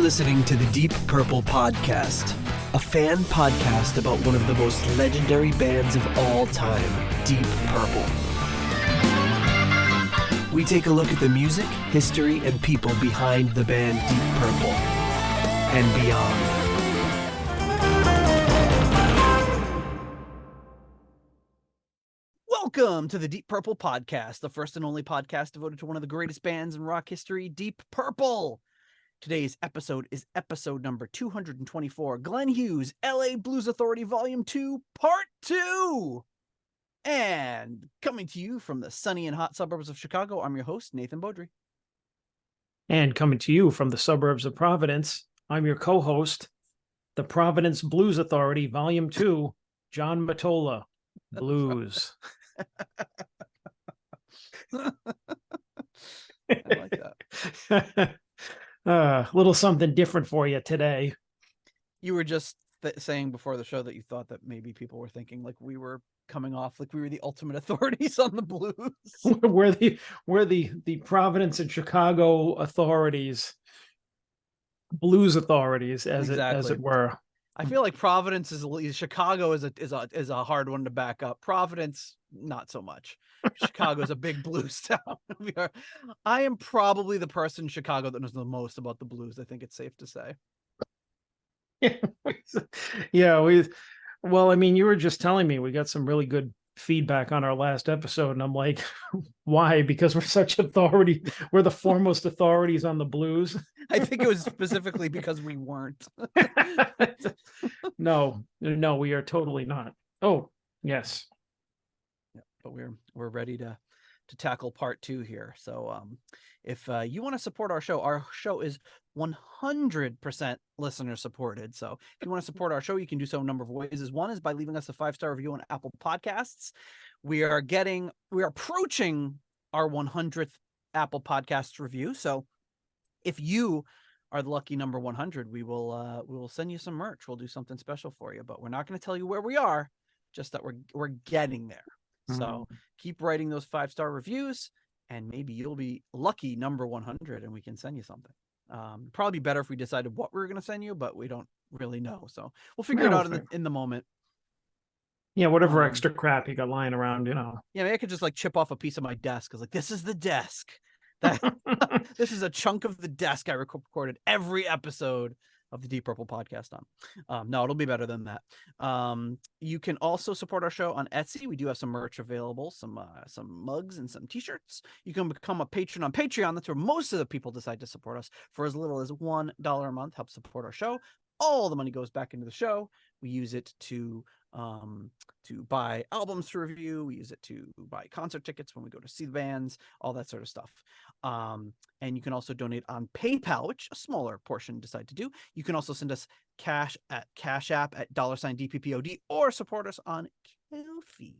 listening to the Deep Purple Podcast, a fan podcast about one of the most legendary bands of all time, Deep Purple. We take a look at the music, history, and people behind the band Deep Purple and beyond. Welcome to the Deep Purple Podcast, the first and only podcast devoted to one of the greatest bands in rock history, Deep Purple. Today's episode is episode number 224, Glenn Hughes, LA Blues Authority Volume 2, Part 2. And coming to you from the sunny and hot suburbs of Chicago, I'm your host, Nathan Beaudry. And coming to you from the suburbs of Providence, I'm your co-host, the Providence Blues Authority Volume 2, John Matola, Blues. I like that. A little something different for you today. You were just saying before the show that you thought that maybe people were thinking like we were coming off like we were the ultimate authorities on the blues. we're the Providence and Chicago authorities, blues authorities, as it were. I feel like Providence is Chicago is a hard one to back up. Providence, not so much. Chicago is a big blues town. I am probably the person in Chicago that knows the most about the blues. I think it's safe to say. Well, I mean, you were just telling me we got some really good feedback on our last episode, and I'm like, why? Because we're such authority. We're the foremost authorities on the blues. I think it was specifically because we weren't. No, we are totally not. Oh, yes. Yeah, but we're ready to tackle part 2 here. So if you want to support our show is 100% listener supported. So if you want to support our show, you can do so a number of ways. One is by leaving us a 5-star review on Apple Podcasts. We are approaching our 100th Apple Podcasts review. So if you are the lucky number 100, we will send you some merch. We'll do something special for you, but we're not going to tell you where we are, just that we're getting there. So keep writing those 5-star reviews, and maybe you'll be lucky number 100, and we can send you something. Probably better if we decided what we were going to send you, but we don't really know. So we'll figure it out in the moment. Yeah, whatever extra crap you got lying around, Yeah, maybe I could just like chip off a piece of my desk. I was like, this is the desk. This is a chunk of the desk I recorded every episode of the Deep Purple Podcast on. No, it'll be better than that. You can also support our show on Etsy. We do have some merch available, some mugs and some t-shirts. You can become a patron on Patreon. That's where most of the people decide to support us for as little as $1 a month. Help support our show. All the money goes back into the show. We use it to buy albums to review. We use it to buy concert tickets when we go to see the bands, all that sort of stuff. And you can also donate on PayPal, which a smaller portion decide to do. You can also send us cash at Cash App at $DPPOD, or support us on Ko-fi.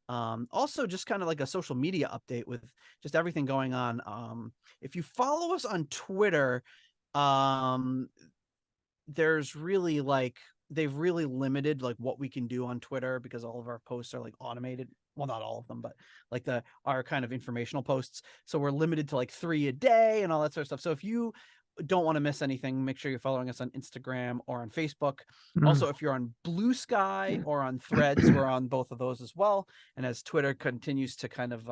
Also just kind of like a social media update with just everything going on. If you follow us on Twitter, there's really they've really limited like what we can do on Twitter, because all of our posts are like automated. Well, not all of them, but like our kind of informational posts. So we're limited to like 3 a day and all that sort of stuff. So if you don't want to miss anything, make sure you're following us on Instagram or on Facebook. Also, if you're on Blue Sky or on Threads, we're on both of those as well. And as Twitter continues to kind of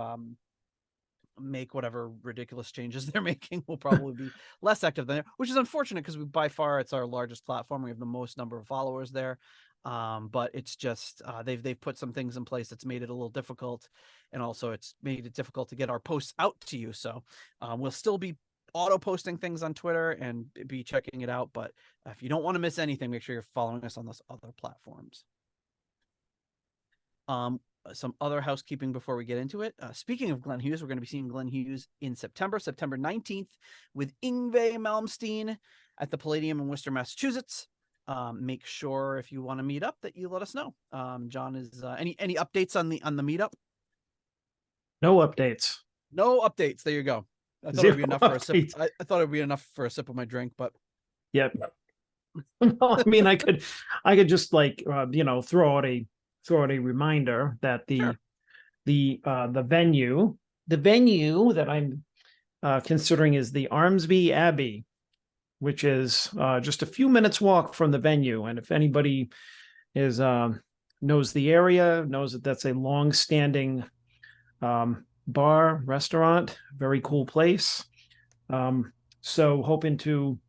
make whatever ridiculous changes they're making, will probably be less active than there, which is unfortunate because by far it's our largest platform. We have the most number of followers there. But it's just they've put some things in place that's made it a little difficult, and also it's made it difficult to get our posts out to you. So we'll still be auto posting things on Twitter and be checking it out, but if you don't want to miss anything, make sure you're following us on those other platforms. Some other housekeeping before we get into it. Speaking of Glenn Hughes, we're going to be seeing Glenn Hughes in September 19th with Yngwie Malmsteen at the Palladium in Worcester, Massachusetts. Make sure if you want to meet up that you let us know. John, is any updates on the meetup? No updates. No updates. There you go. I thought it'd be enough for a sip. I thought it'd be enough for a sip of my drink, but yep. Well, I mean, I could just like throw out a reminder that the venue that I'm considering is the Armsby Abbey which is just a few minutes walk from the venue. And if anybody is knows the area, knows that that's a long-standing bar, restaurant, very cool place. So hoping to,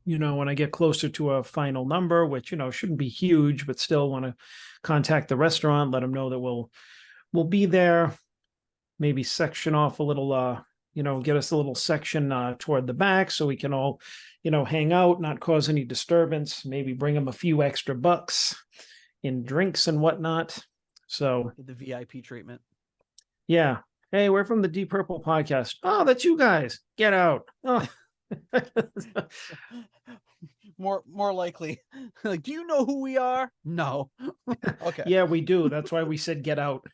when I get closer to a final number, which, shouldn't be huge, but still want to contact the restaurant, let them know that we'll be there, maybe section off a little, get us a little section toward the back so we can all, hang out, not cause any disturbance, maybe bring them a few extra bucks in drinks and whatnot. So the VIP treatment. Yeah. Hey, we're from the Deep Purple podcast. Oh, that's you guys. Get out. Oh. More likely. Like, do you know who we are? No. Okay. Yeah, we do. That's why we said get out.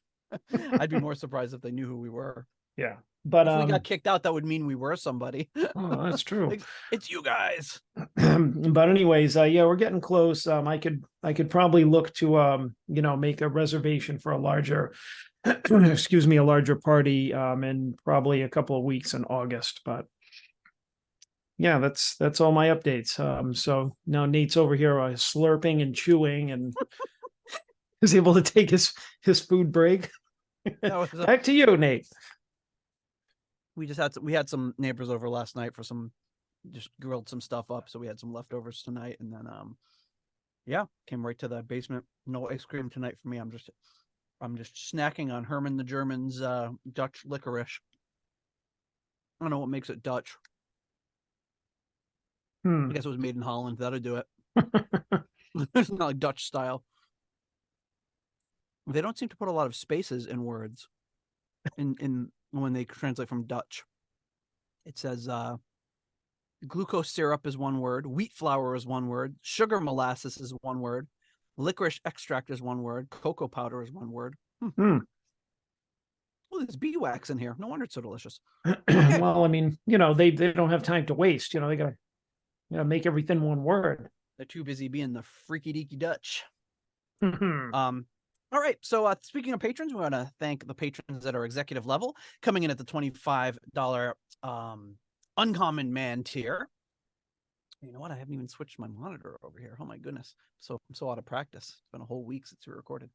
I'd be more surprised if they knew who we were. Yeah. But if we got kicked out, that would mean we were somebody. Oh, that's true. Like, it's you guys. But anyways, yeah, we're getting close. I could probably look to make a reservation for a larger excuse me, a larger party in probably a couple of weeks in August. But yeah, that's all my updates. So now Nate's over here slurping and chewing and is able to take his food break. Back to you, Nate. We had some neighbors over last night for just grilled some stuff up, so we had some leftovers tonight, and then came right to the basement. No ice cream tonight for me. I'm just snacking on Herman the German's Dutch licorice. I don't know what makes it Dutch. I guess it was made in Holland. That'll do it. It's not like Dutch style. They don't seem to put a lot of spaces in words in when they translate from Dutch. It says glucose syrup is one word, wheat flour is one word, sugar molasses is one word, licorice extract is one word, cocoa powder is one word. Oh, there's bee wax in here. No wonder it's so delicious. Okay. Well, I mean, they don't have time to waste. They gotta make everything one word. They're too busy being the freaky deaky Dutch. All right. So speaking of patrons, we want to thank the patrons at our executive level, coming in at the $25 Uncommon Man tier. You know what? I haven't even switched my monitor over here. Oh my goodness. So I'm so out of practice. It's been a whole week since we recorded.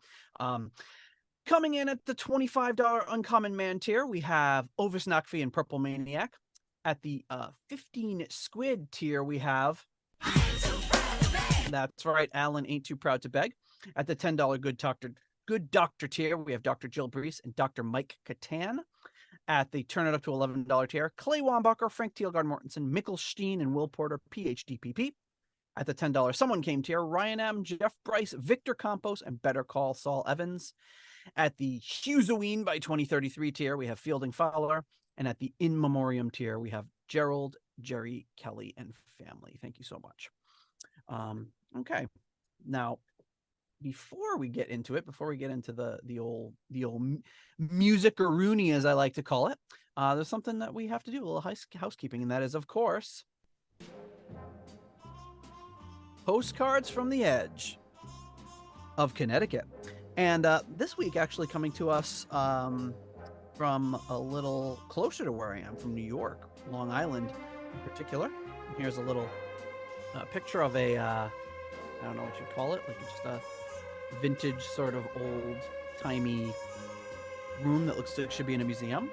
Coming in at the $25 Uncommon Man tier, we have Oversnackfee and Purple Maniac. At the 15 Squid tier, we have... That's right, Alan ain't too proud to beg. At the $10 Good Doctor tier, we have Dr. Jill Brees and Dr. Mike Catan. At the turn it up to $11 tier, Clay Wambacher, Frank Teelgard Mortensen, Mikkel Steen, and Will Porter, PhDPP. At the $10 Someone Came tier, Ryan M., Jeff Bryce, Victor Campos, and Better Call Saul Evans. At the Hughesoween by 2033 tier, we have Fielding Fowler. And at the In Memoriam tier, we have Gerald, Jerry, Kelly, and family. Thank you so much. Okay. Now, before we get into the old music-a-rooney, as I like to call it, there's something that we have to do, a little housekeeping, and that is, of course, Postcards from the Edge of Connecticut. And this week, actually coming to us from a little closer to where I am, from New York, Long Island in particular. And here's a little picture of a, I don't know what you'd call it, like just a vintage sort of old-timey room that looks like it should be in a museum.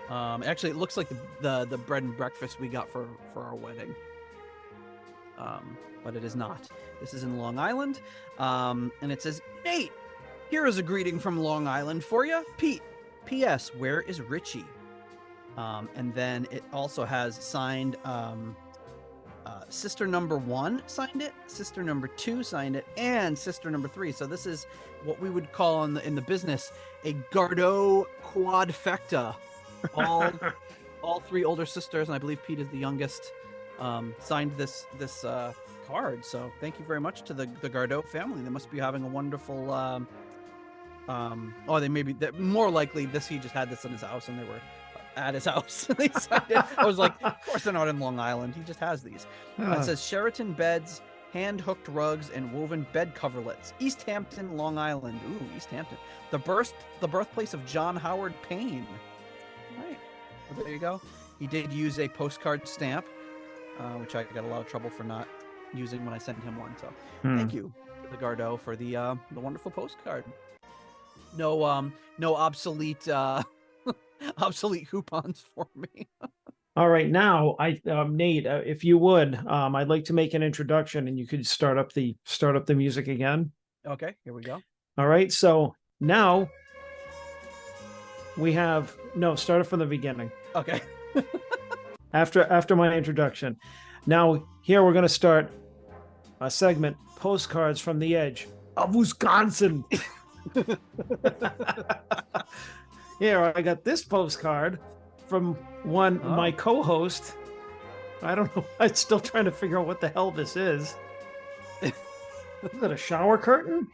Actually, it looks like the bread and breakfast we got for our wedding. But it is not. This is in Long Island. And it says, Nate, here is a greeting from Long Island for you. Pete, P.S. Where is Ritchie? And then it also has signed sister number 1 signed it, sister number 2 signed it, and sister number 3. So this is what we would call in the business a Gardot quadfecta. All 3 older sisters, and I believe Pete is the youngest, signed this card. So thank you very much to the Gardot family. They must be having a wonderful they may be more likely he just had this in his house and they were at his house. They signed it. I was like, of course they're not in Long Island. He just has these. It says Sheraton beds, hand-hooked rugs, and woven bed coverlets. East Hampton, Long Island. Ooh, East Hampton. The birthplace of John Howard Payne. All right. Well, there you go. He did use a postcard stamp, which I got a lot of trouble for not using when I sent him one. So thank you to the Gardeau for the wonderful postcard. No obsolete obsolete coupons for me. All right, now Nate, if you would, I'd like to make an introduction, and you could start up the music again. Okay, here we go. All right, so now we have start it from the beginning. Okay. After my introduction. Now here we're going to start a segment, Postcards from the Edge of Wisconsin. Here, I got this postcard from my co-host. I don't know. I'm still trying to figure out what the hell this is. Is it a shower curtain?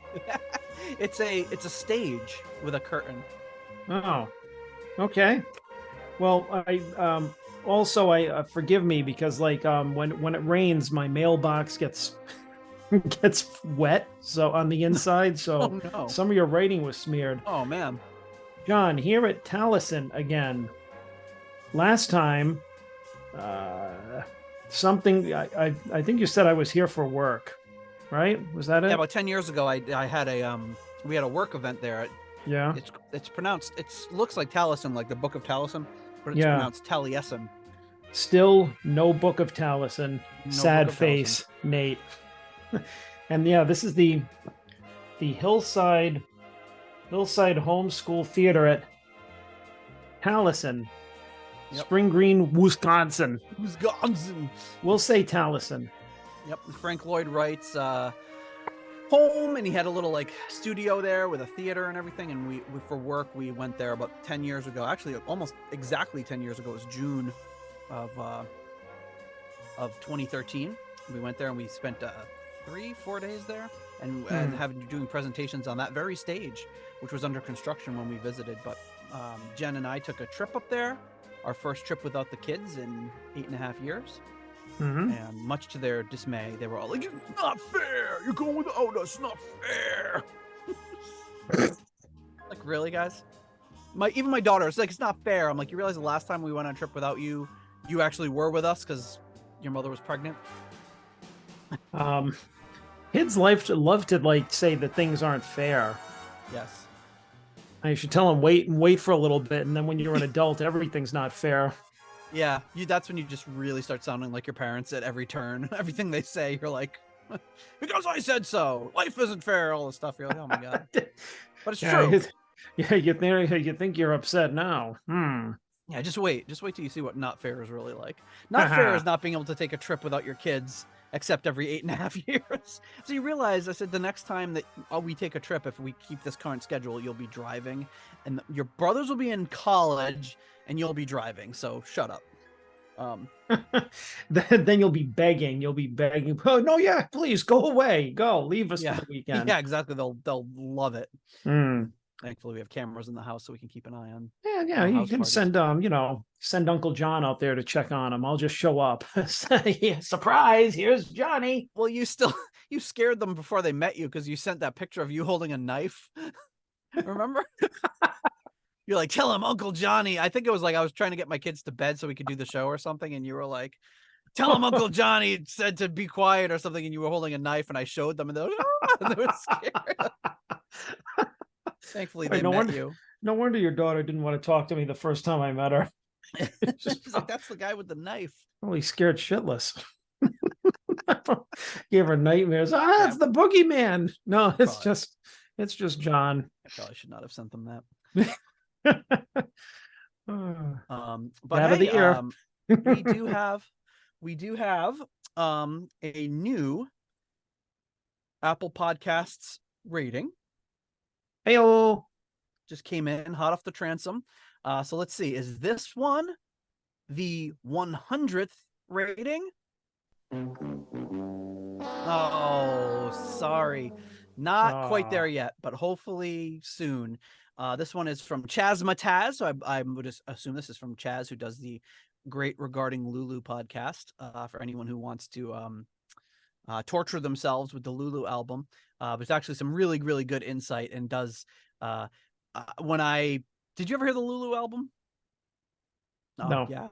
It's a stage with a curtain. Oh, okay. Well, I forgive me because when it rains, my mailbox gets wet. So on the inside, so some of your writing was smeared. Oh man. John, here at Taliesin again. Last time, something I think you said I was here for work, right? Was that it? Yeah, about 10 years ago, I had we had a work event there. Yeah. It's pronounced. It looks like Taliesin, like the Book of Taliesin, but it's pronounced Taliesin. Still no Book of Taliesin. Sad face, Nate. And yeah, this is the Hillside Homeschool Theater at Taliesin, Spring Green, Wisconsin. We'll say Taliesin. Yep. Frank Lloyd Wright's home, and he had a little studio there with a theater and everything. And we for work we went there about 10 years ago. Actually, almost exactly 10 years ago. It was June of 2013. We went there and we spent 3-4 days there, and doing presentations on that very stage, which was under construction when we visited. But Jen and I took a trip up there, our first trip without the kids in 8.5 years. Mm-hmm. And much to their dismay, they were all like, "It's not fair. You're going without us. It's not fair." Like, really, guys? Even my daughter is like, "It's not fair." I'm like, "You realize the last time we went on a trip without you, you actually were with us because your mother was pregnant?" Kids love to say that things aren't fair. Yes. I should tell them wait for a little bit, and then when you're an adult, everything's not fair. Yeah, that's when you just really start sounding like your parents at every turn. Everything they say, you're like, "Because I said so. Life isn't fair." All this stuff. You're like, "Oh my god!" But it's true. You think you're upset now. Yeah, just wait till you see what not fair is really like. Not fair is not being able to take a trip without your kids, except every 8.5 years. So you realize, I said, the next time that we take a trip, if we keep this current schedule, you'll be driving, and your brothers will be in college, and you'll be driving. So shut up. Then you'll be begging. "Oh no, yeah, please go away. Leave us for the weekend." Yeah, exactly. They'll love it. Thankfully, we have cameras in the house, so we can keep an eye on. Yeah. You can send Uncle John out there to check on him. I'll just show up. Surprise! Here's Johnny. Well, you scared them before they met you because you sent that picture of you holding a knife. Remember? You're like, "Tell him Uncle Johnny." I think it was like I was trying to get my kids to bed so we could do the show or something, and you were like, "Tell him Uncle Johnny said to be quiet" or something, and you were holding a knife, and I showed them, and they were scared. Thankfully, they met you. No wonder your daughter didn't want to talk to me the first time I met her. She's like, "That's the guy with the knife." Really scared shitless. Gave her nightmares. It's the boogeyman. No, it's just John. I probably should not have sent them that. But out of the ear. we do have a new Apple Podcasts rating. Heyo. Just came in hot off the transom. So let's see. Is this one the 100th rating? Oh, sorry. Not quite there yet, but hopefully soon. This one is from Chaz Mataz. So I would just assume this is from Chaz, who does the Great Regarding Lulu podcast, for anyone who wants to torture themselves with the Lulu album. There's actually some really, really good insight, and does did you ever hear the Lulu album? No. Yeah.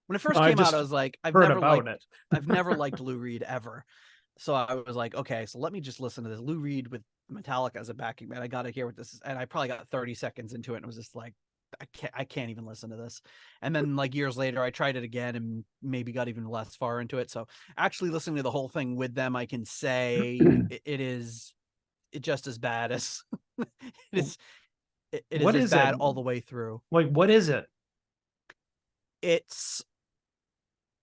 when it first I came out, I just was like, heard about it. I've never liked Lou Reed ever. So I was like, okay, so let me just listen to this Lou Reed with Metallica as a backing band. I got to hear what this is. And I probably got 30 seconds into it and was just like, I can't even listen to this. And then like years later, I tried it again and maybe got even less far into it. So actually listening to the whole thing with them, I can say it is just as bad as it is. It is What as is it? bad all the way through. Like, what is it? It's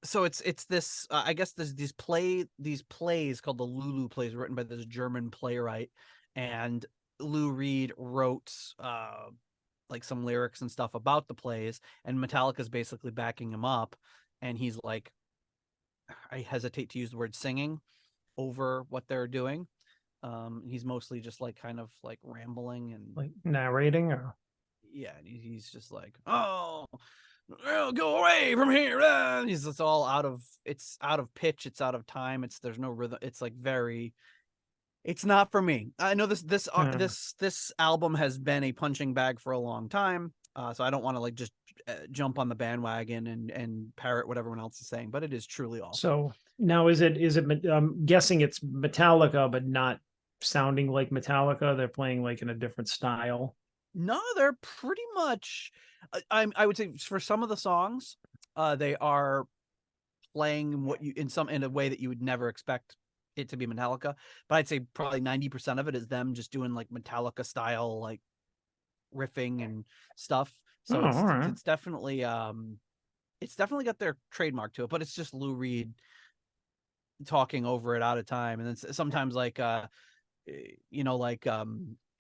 so it's this I guess there's these plays called the Lulu plays written by this German playwright, and Lou Reed wrote like some lyrics and stuff about the plays, and Metallica's basically backing him up, and he's like, I hesitate to use the word singing over what they're doing. He's mostly just like kind of like rambling and Like narrating, or yeah, and he's just like, oh, go away from here. He's it's all out of pitch, it's out of time, there's no rhythm. It's like very, it's not for me. I know this album has been a punching bag for a long time, so I don't want to like just jump on the bandwagon and parrot what everyone else is saying, but it is truly awful. so now is it I'm guessing it's Metallica, but not sounding like Metallica. They're playing like in a different style. No, they're pretty much. I would say for some of the songs, they are playing what you in a way that you would never expect it to be Metallica. But I'd say probably 90% of it is them just doing like Metallica style like riffing and stuff. So all right. it's definitely got their trademark to it. But it's just Lou Reed talking over it out of time, and then sometimes like like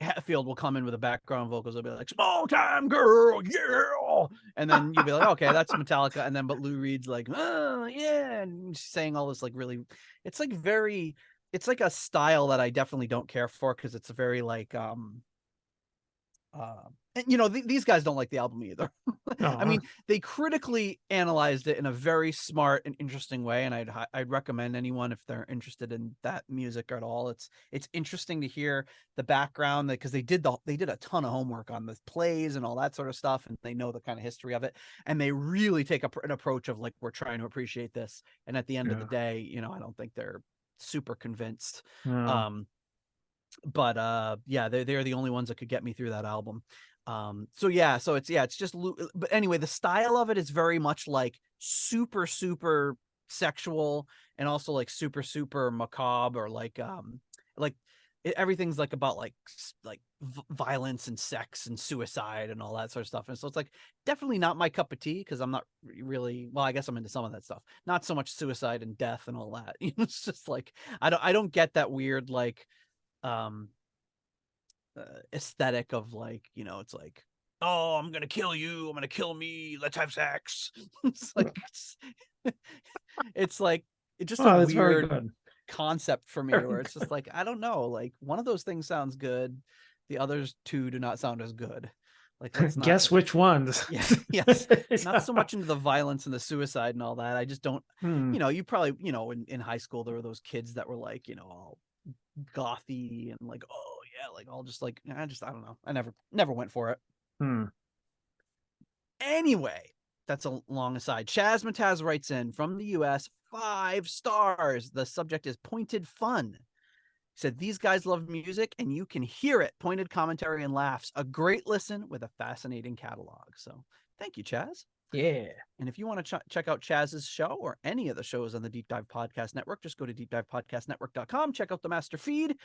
Hatfield will come in with a background vocals. They'll be like, "Small time girl, yeah," and then you'll be like, "Okay, that's Metallica." And then, but Lou Reed's like, "Oh yeah," and she's saying all this like really, it's like very, it's like a style that I definitely don't care for because it's a very like and these guys don't like the album either. I mean, they critically analyzed it in a very smart and interesting way, and I'd recommend anyone if they're interested in that music at all. It's interesting to hear the background because they did a ton of homework on the plays and all that sort of stuff, and they know the kind of history of it, and they really take an approach of like, we're trying to appreciate this, and at the end of the day, I don't think they're super convinced. But yeah, they're the only ones that could get me through that album. So it's just but anyway, the style of it is very much like super super sexual, and also like super super macabre, or like everything's like about like violence and sex and suicide and all that sort of stuff. And so it's like definitely not my cup of tea, because I'm not really, well, I guess I'm into some of that stuff, not so much suicide and death and all that. It's just like I don't get that weird like aesthetic of like, it's like, oh, I'm gonna kill you, I'm gonna kill me, let's have sex. It's like it's like it's just a That's very weird good. concept for me, Very where it's just like, I don't know, like one of those things sounds good, the others two do not sound as good. Like, let's not Guess which ones. yes, not so much into the violence and the suicide and all that. I just don't, you probably, in high school there were those kids that were like, all gothy and like, oh yeah, like all just like, I don't know, I never went for it. Anyway, that's a long aside. Chaz Mataz writes in from the US, 5 stars. The subject is pointed fun. He said, these guys love music and you can hear it. Pointed commentary and laughs. A great listen with a fascinating catalog. So thank you, Chaz. Yeah. And if you want to check out Chaz's show or any of the shows on the Deep Dive Podcast Network, just go to deepdivepodcastnetwork.com, check out the master feed,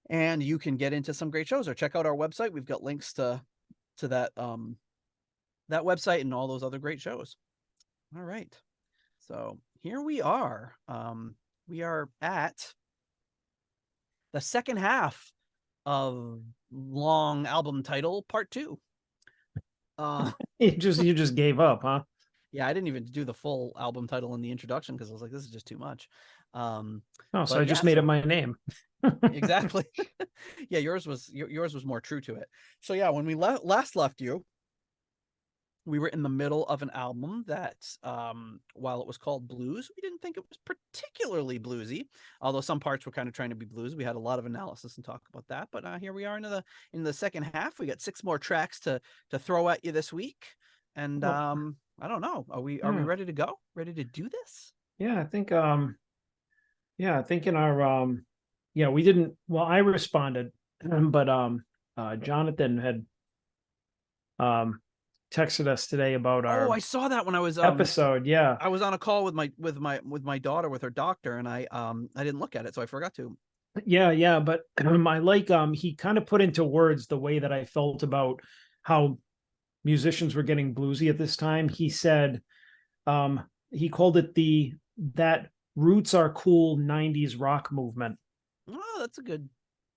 and you can get into some great shows, or check out our website. We've got links to that that website and all those other great shows. All right. So here we are. We are at the second half of long album title part 2. You just gave up, huh? Yeah, I didn't even do the full album title in the introduction because I was like, this is just too much. So I just made it my name. Exactly. Yeah, yours was more true to it. So yeah, when we last left you, we were in the middle of an album that, while it was called Blues, we didn't think it was particularly bluesy, although some parts were kind of trying to be blues. We had a lot of analysis and talk about that. But here we are in the second half. We got 6 more tracks to throw at you this week. And I don't know. Are we Yeah. ready to go? Ready to do this? Yeah, I think in our yeah, we didn't, well, I responded, but Jonathan had um texted us today about Oh, our I saw that when episode. Yeah. I was on a call with my daughter with her doctor, and I didn't look at it, so I forgot to. Yeah, but I like he kind of put into words the way that I felt about how musicians were getting bluesy at this time. He said he called it the that roots are cool 90s rock movement, Oh, that's a good.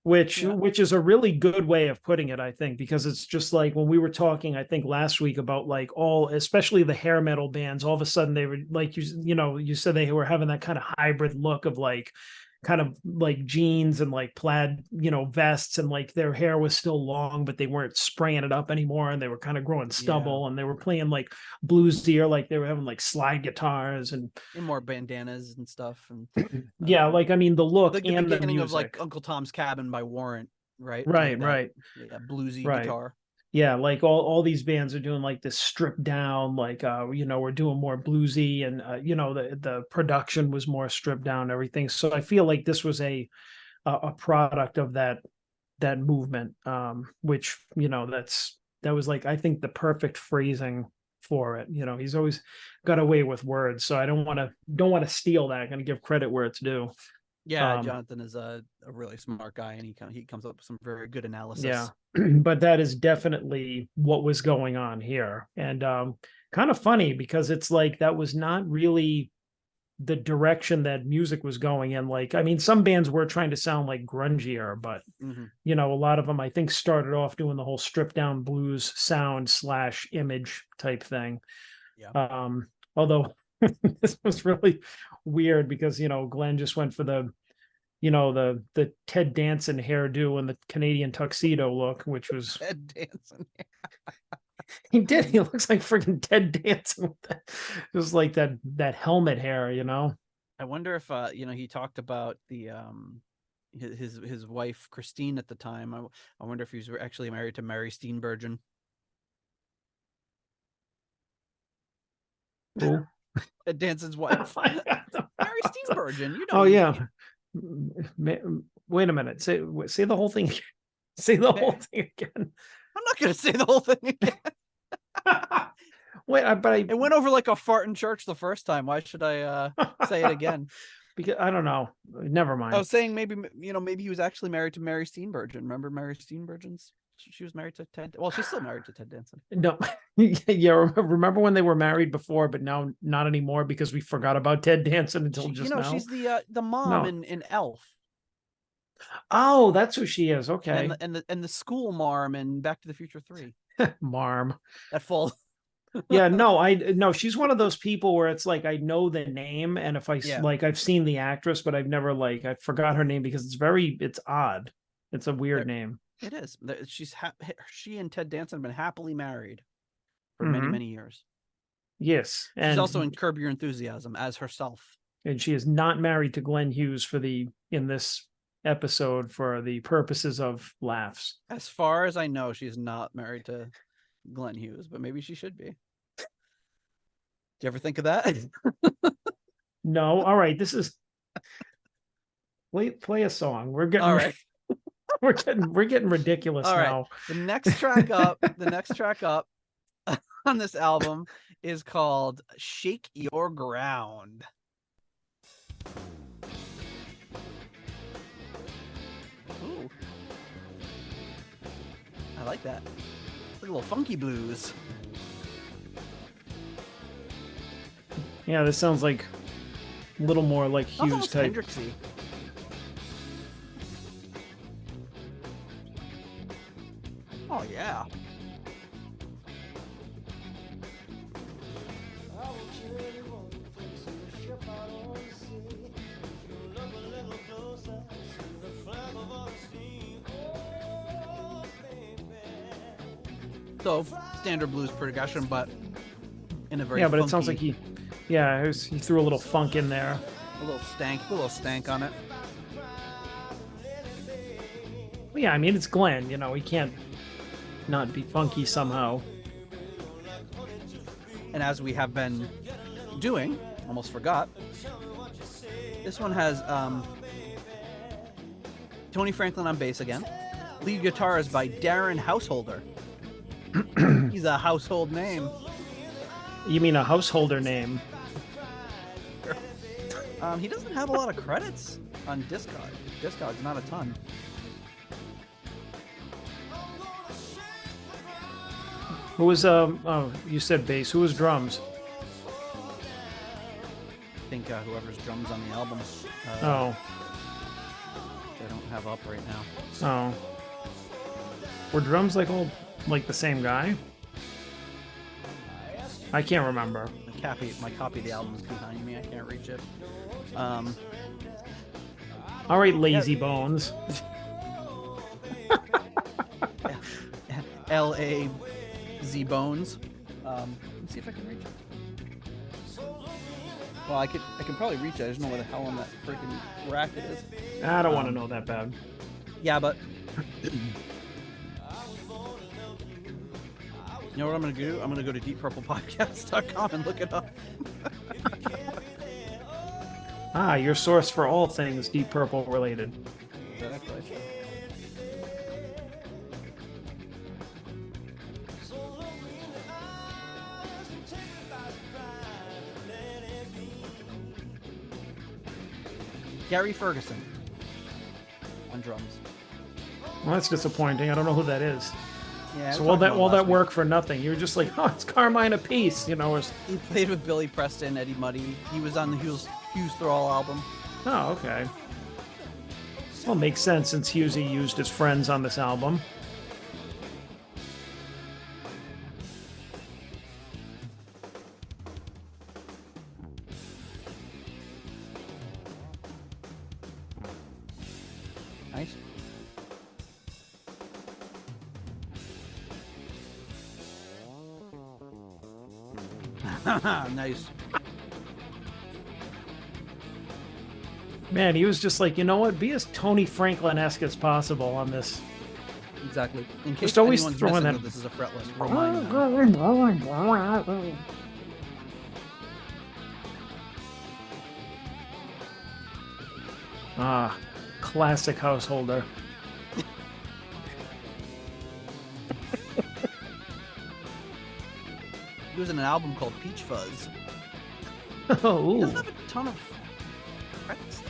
which Yeah. which is a really good way of putting it, I think, because it's just like when we were talking, I think last week, about like all, especially the hair metal bands, all of a sudden they were like, you said they were having that kind of hybrid look of like kind of like jeans and like plaid, vests, and like their hair was still long, but they weren't spraying it up anymore, and they were kind of growing stubble, and they were playing like bluesier, like they were having like slide guitars and more bandanas and stuff, and yeah, like I mean the look the and the beginning of like music. Uncle Tom's Cabin by Warrant, right? Right, Like that, right, yeah, bluesy right. guitar. Yeah, like all these bands are doing like this stripped down, like we're doing more bluesy, and the production was more stripped down and everything. So I feel like this was a product of that movement, which that was like, I think, the perfect phrasing for it. He's always got away with words, so I don't want to steal that. I'm going to give credit where it's due. Yeah, Jonathan is a really smart guy, and he comes up with some very good analysis. Yeah, but that is definitely what was going on here, and kind of funny because it's like that was not really the direction that music was going in. Like, I mean, some bands were trying to sound like grungier, but a lot of them, I think, started off doing the whole stripped down blues sound / image type thing. Yeah. Although this was really weird because Glenn just went for the Ted Danson hairdo and the Canadian tuxedo look, which was Ted Danson. He did. He looks like freaking Ted Danson with that. It was like that helmet hair, I wonder if he talked about the his wife Christine at the time. I wonder if he was actually married to Mary Steenburgen. Ooh. Ted Danson's wife. Mary Steenburgen, Oh yeah. Wait a minute. Say the whole thing. Say the whole thing again. I'm not going to say the whole thing again. Wait, it went over like a fart in church the first time. Why should I say it again? Because I don't know. Never mind. I was saying maybe he was actually married to Mary Steenburgen. Remember Mary Steenburgen's? She was married to Ted. Well, she's still married to Ted Danson. No, yeah. Remember when they were married before, but now not anymore because we forgot about Ted Danson until just now. She's the mom in Elf. Oh, that's who she is. Okay. And the school marm in Back to the Future 3. Marm. That falls. Yeah, no, she's one of those people where it's like I know the name, and if I've seen the actress, but I've never I forgot her name because it's odd. It's a weird name. It is. She and Ted Danson have been happily married for many years. Yes, and she's also in Curb Your Enthusiasm as herself. And she is not married to Glenn Hughes in this episode for the purposes of laughs. As far as I know, she's not married to Glenn Hughes, but maybe she should be. Do you ever think of that? No. All right. This is play a song. We're getting all right. we're getting ridiculous all now. Right. The next track up on this album is called Shake Your Ground. Ooh. I like that. It's like a little funky blues. Yeah, this sounds like a little more like Hughes type. Hendrixy. Oh yeah. So standard blues progression, but in a very but funky, it sounds like he threw a little funk in there, a little stank on it. Well, yeah, I mean it's Glenn, he can't not be funky somehow. And as we have been doing, almost forgot, this one has Tony Franklin on bass again. Lead guitar is by Darren Householder. He's a household name. You mean a householder name? He doesn't have a lot of credits on Discogs. Discogs, not a ton. Who was oh, you said bass. Who was drums? I think whoever's drums on the album. Oh. I don't have up right now. Oh. Were drums like all like the same guy? I can't remember. My copy of the album is behind me. I can't reach it. All right, lazy bones. L-A-Z Bones. Let me see if I can reach it. Well, I can probably reach it. I just don't know where the hell on that freaking rack it is. I don't want to know that bad. Yeah, but you know what I'm going to do? I'm going to go to deeppurplepodcast.com and look it up. Ah, your source for all things Deep Purple related. Exactly. Gary Ferguson on drums. Well, that's disappointing. I don't know who that is. Yeah. So all that work for nothing. You were just like, oh, it's Carmine Apiece, you know. Or... He played with Billy Preston, Eddie Muddy. He was on the Hughes Thrall album. Oh, okay. Well, makes sense since Hughesy used his friends on this album. Nice. Nice. Man, he was just like, you know what? Be as Tony Franklin-esque as possible on this. Exactly. In case Just always anyone's throwing missing that. this is a fretless. Remind them. Ah, classic householder. He was in an album called Peach Fuzz. Oh, He doesn't have a ton of credits.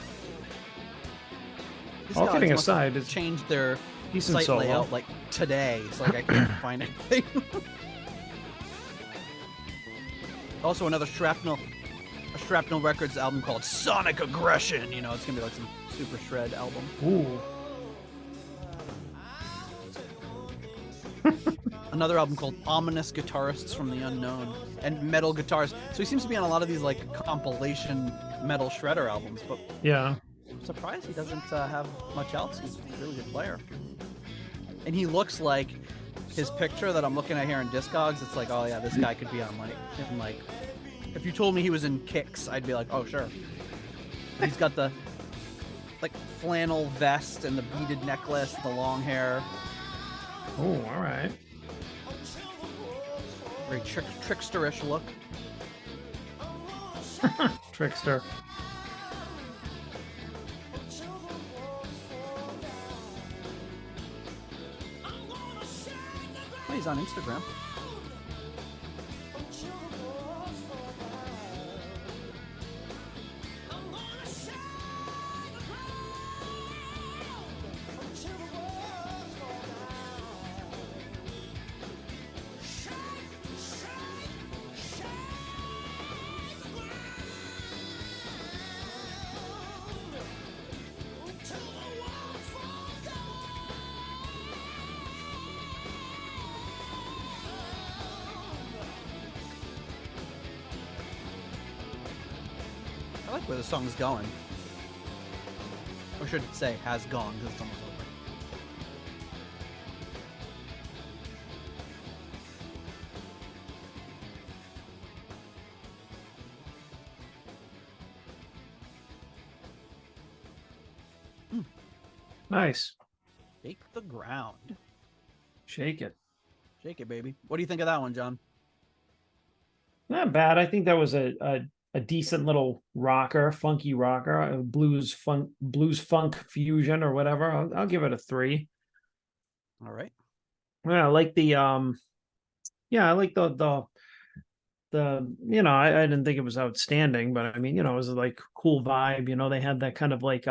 These all guys kidding must have aside, it's changed their decent site solo. layout like today. It's like I can't find anything. Also, another Shrapnel Records album called Sonic Aggression. You know, it's gonna be like some super shred album. Ooh. Another album called Ominous Guitarists from the Unknown and Metal Guitars. So he seems to be on a lot of these like compilation metal shredder albums, but Yeah. I'm surprised he doesn't have much else. He's a really good player. And he looks like his picture that I'm looking at here in Discogs. It's like, oh yeah, this guy could be on like if you told me he was in Kicks, I'd be like, oh sure. He's got the like flannel vest and the beaded necklace, the long hair. Oh, all right. Very tricksterish look. Trickster. Oh, he's on Instagram. I like where the song's going. Or should it say has gone because it's almost over. Nice. Shake the ground. Shake it. Shake it, baby. What do you think of that one, John? Not bad. I think that was a decent little rocker, funky rocker, a blues funk fusion or whatever. I'll give it a 3. All right. Yeah, I like the yeah, I like I didn't think it was outstanding, but I mean, it was like cool vibe. They had that kind of like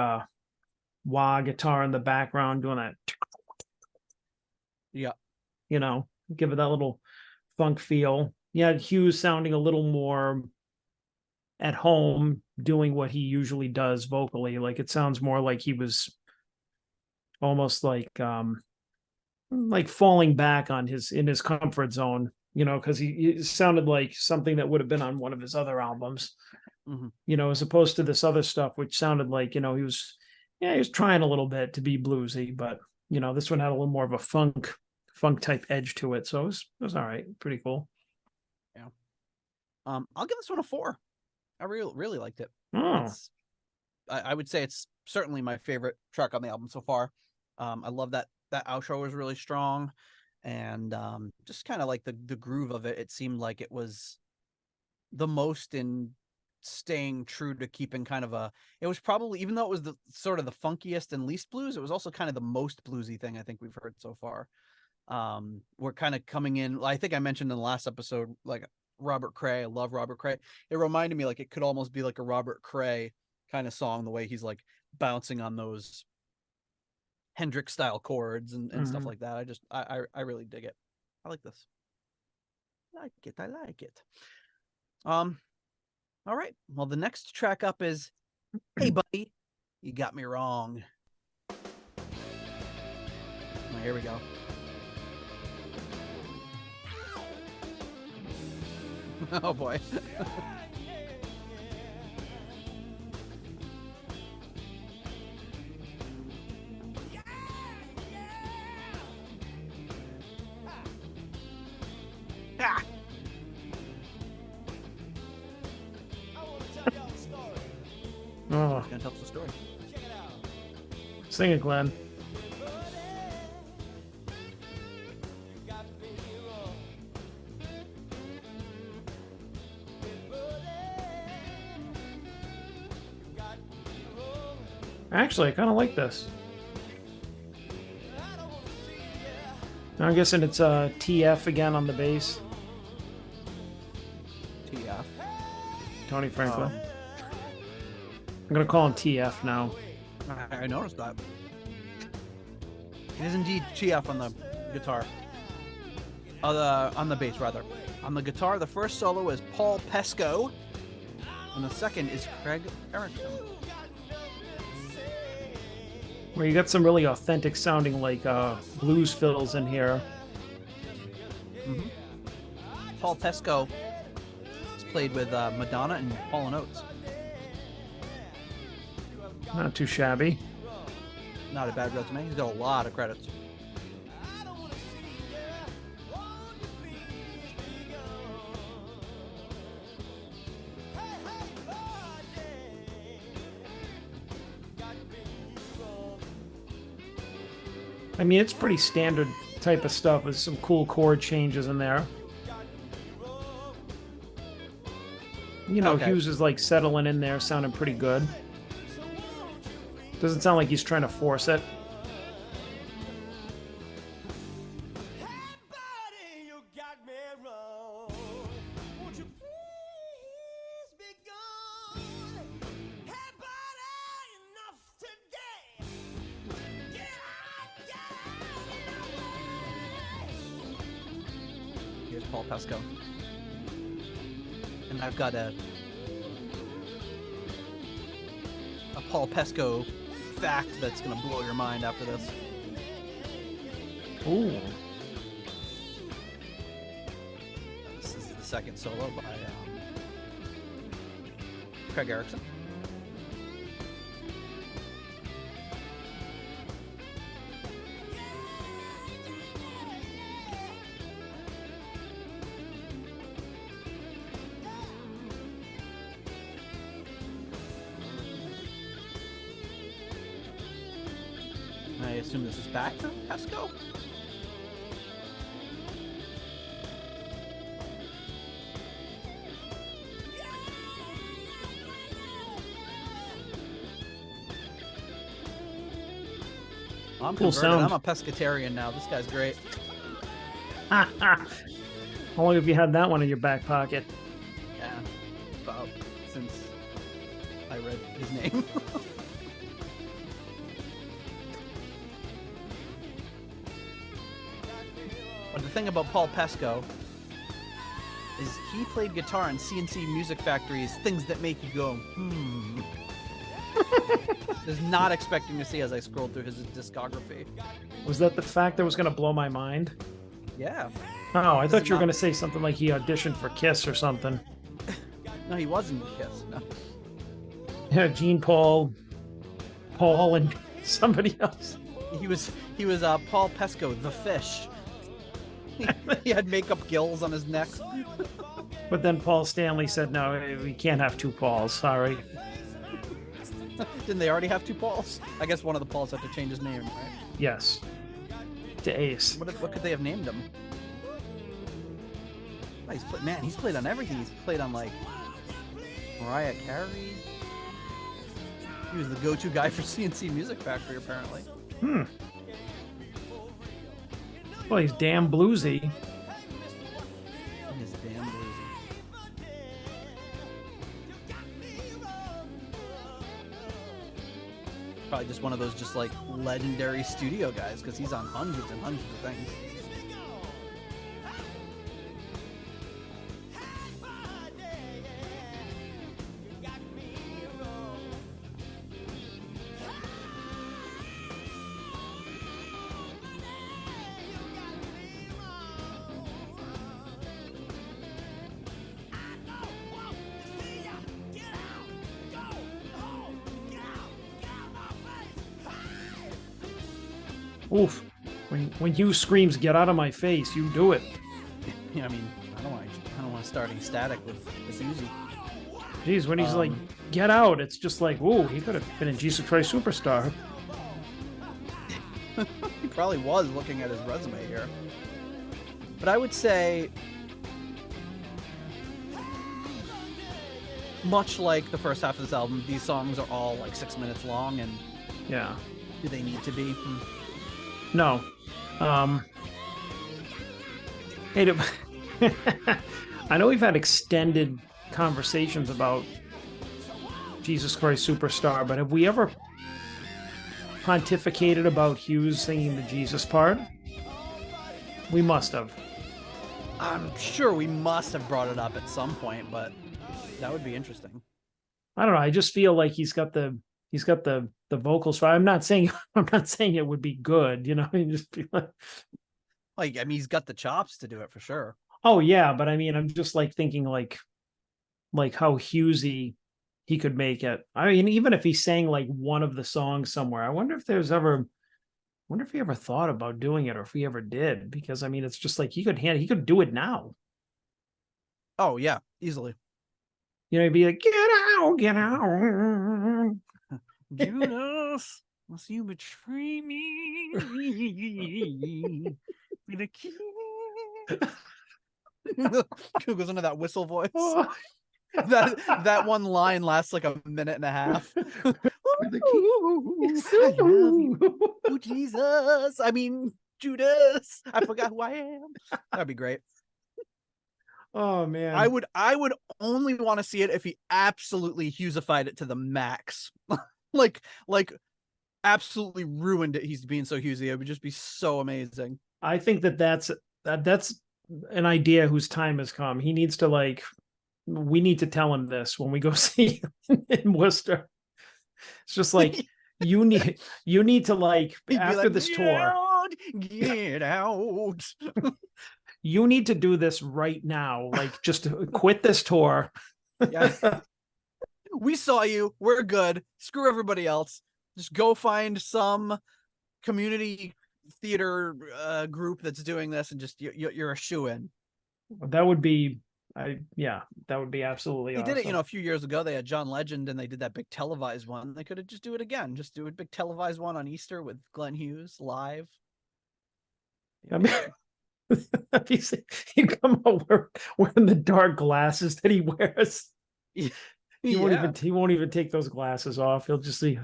wah guitar in the background doing that, Yeah. give it that little funk feel. Yeah, Hughes sounding a little more at home doing what he usually does vocally. Like it sounds more like he was almost like falling back on his comfort zone, because he sounded like something that would have been on one of his other albums, Hmm. as opposed to this other stuff, which sounded like, he was trying a little bit to be bluesy, but this one had a little more of a funk type edge to it. So it was all right. Pretty cool. Yeah. I'll give this one a 4. I really liked it. Oh, I would say it's certainly my favorite track on the album so far. I love that outro was really strong, and just kind of like the groove of it. It seemed like it was the most in staying true to keeping kind of it was probably, even though it was the sort of the funkiest and least blues, it was also kind of the most bluesy thing I think we've heard so far. We're kind of coming in, I think I mentioned in the last episode, like Robert Cray. I love Robert Cray. It reminded me like it could almost be like a Robert Cray kind of song, the way he's like bouncing on those Hendrix style chords and stuff like that. I really dig it. I like this. I like it. All right. Well, the next track up is Hey Buddy, You Got Me Wrong. Oh, here we go. Oh boy. Ah! Oh, Gonna tell us the story. sing it, Glenn. Actually, I kind of like this. I'm guessing it's TF again on the bass. TF. Tony Franklin. I'm gonna call him TF now. I noticed that. It is indeed TF on the guitar. On the bass, rather. On the guitar, the first solo is Paul Pesco, and the second is Craig Erickson. Where you got some really authentic sounding like blues fills in here. Mm-hmm. Paul Pesco has played with Madonna and Hall & Oates. Not too shabby. Not a bad resume. He's got a lot of credits. I mean, it's pretty standard type of stuff with some cool chord changes in there. Okay. Hughes is like settling in there, sounding pretty good. Doesn't sound like he's trying to force it. Here's Paul Pesco. And I've got a Paul Pesco fact that's going to blow your mind after this. Ooh. This is the second solo by Craig Erickson. I assume this is back to Pesco. I'm Cool converted. sound. I'm a pescatarian now. This guy's great. How long have you had that one in your back pocket? Yeah, about since I read his name. But the thing about Paul Pesco is he played guitar in CNC Music Factory's Things That Make You Go, hmm. Was not expecting to see as I scrolled through his discography. Was that the fact that was going to blow my mind? Yeah. Oh, I This thought is you were not- going to say something like he auditioned for Kiss or something. No, he wasn't Kiss. No. Yeah, Gene Paul, and somebody else. He was Paul Pesco, the fish. He had makeup gills on his neck. But then Paul Stanley said, no, we can't have two Pauls. Sorry. Didn't they already have two Pauls? I guess one of the Pauls had to change his name, right? Yes. To Ace. What could they have named him? Oh, he's played on everything. He's played on like Mariah Carey. He was the go-to guy for CNC Music Factory, apparently. Well, he's damn bluesy. He's damn bluesy. Probably just one of those just like legendary studio guys because he's on hundreds and hundreds of things. Oof. When Hughes screams, "Get out of my face," you do it. Yeah, I mean, I don't want to start ecstatic with Hughes. Geez, when he's like, "Get out," it's just like, "Whoa, he could have been in Jesus Christ Superstar." He probably was looking at his resume here. But I would say, much like the first half of this album, these songs are all like 6 minutes long, and Yeah. do they need to be? No. Hey, I know we've had extended conversations about Jesus Christ Superstar, but have we ever pontificated about Hughes singing the Jesus part? We must have. I'm sure we must have brought it up at some point, but that would be interesting. I don't know. I just feel like he's got the vocals for. I'm not saying it would be good, you know. You just be Like, I mean, he's got the chops to do it for sure. oh yeah, but I mean, I'm just like thinking like how Hughesy he could make it. I mean, even if he sang like one of the songs somewhere, I wonder if he ever thought about doing it or if he ever did, because I mean, it's just like he could do it now. Oh yeah, easily. You know, he'd be like, get out. Judas, must you betray me? Be the king. Who goes into that whistle voice? Oh. That one line lasts like a minute and a half. The I love you, oh, Jesus. I mean, Judas. I forgot who I am. That'd be great. Oh man, I would only want to see it if he absolutely Hughesified it to the max. like absolutely ruined it. He's being so Hughesy. It would just be so amazing. I think that's an idea whose time has come. He needs to we need to tell him this when we go see him in Worcester. It's just like you need to after this tour. Get out. You need to do this right now. Like, just quit this tour. Yeah. We saw you. We're good. Screw everybody else. Just go find some community theater group that's doing this, and just you're a shoo-in. That would be, that would be absolutely They awesome. did it, a few years ago. They had John Legend, and they did that big televised one. They could have just do it again. Just do a big televised one on Easter with Glenn Hughes live. I mean, he come out wearing the dark glasses that he wears. He won't even take those glasses off. He'll just see,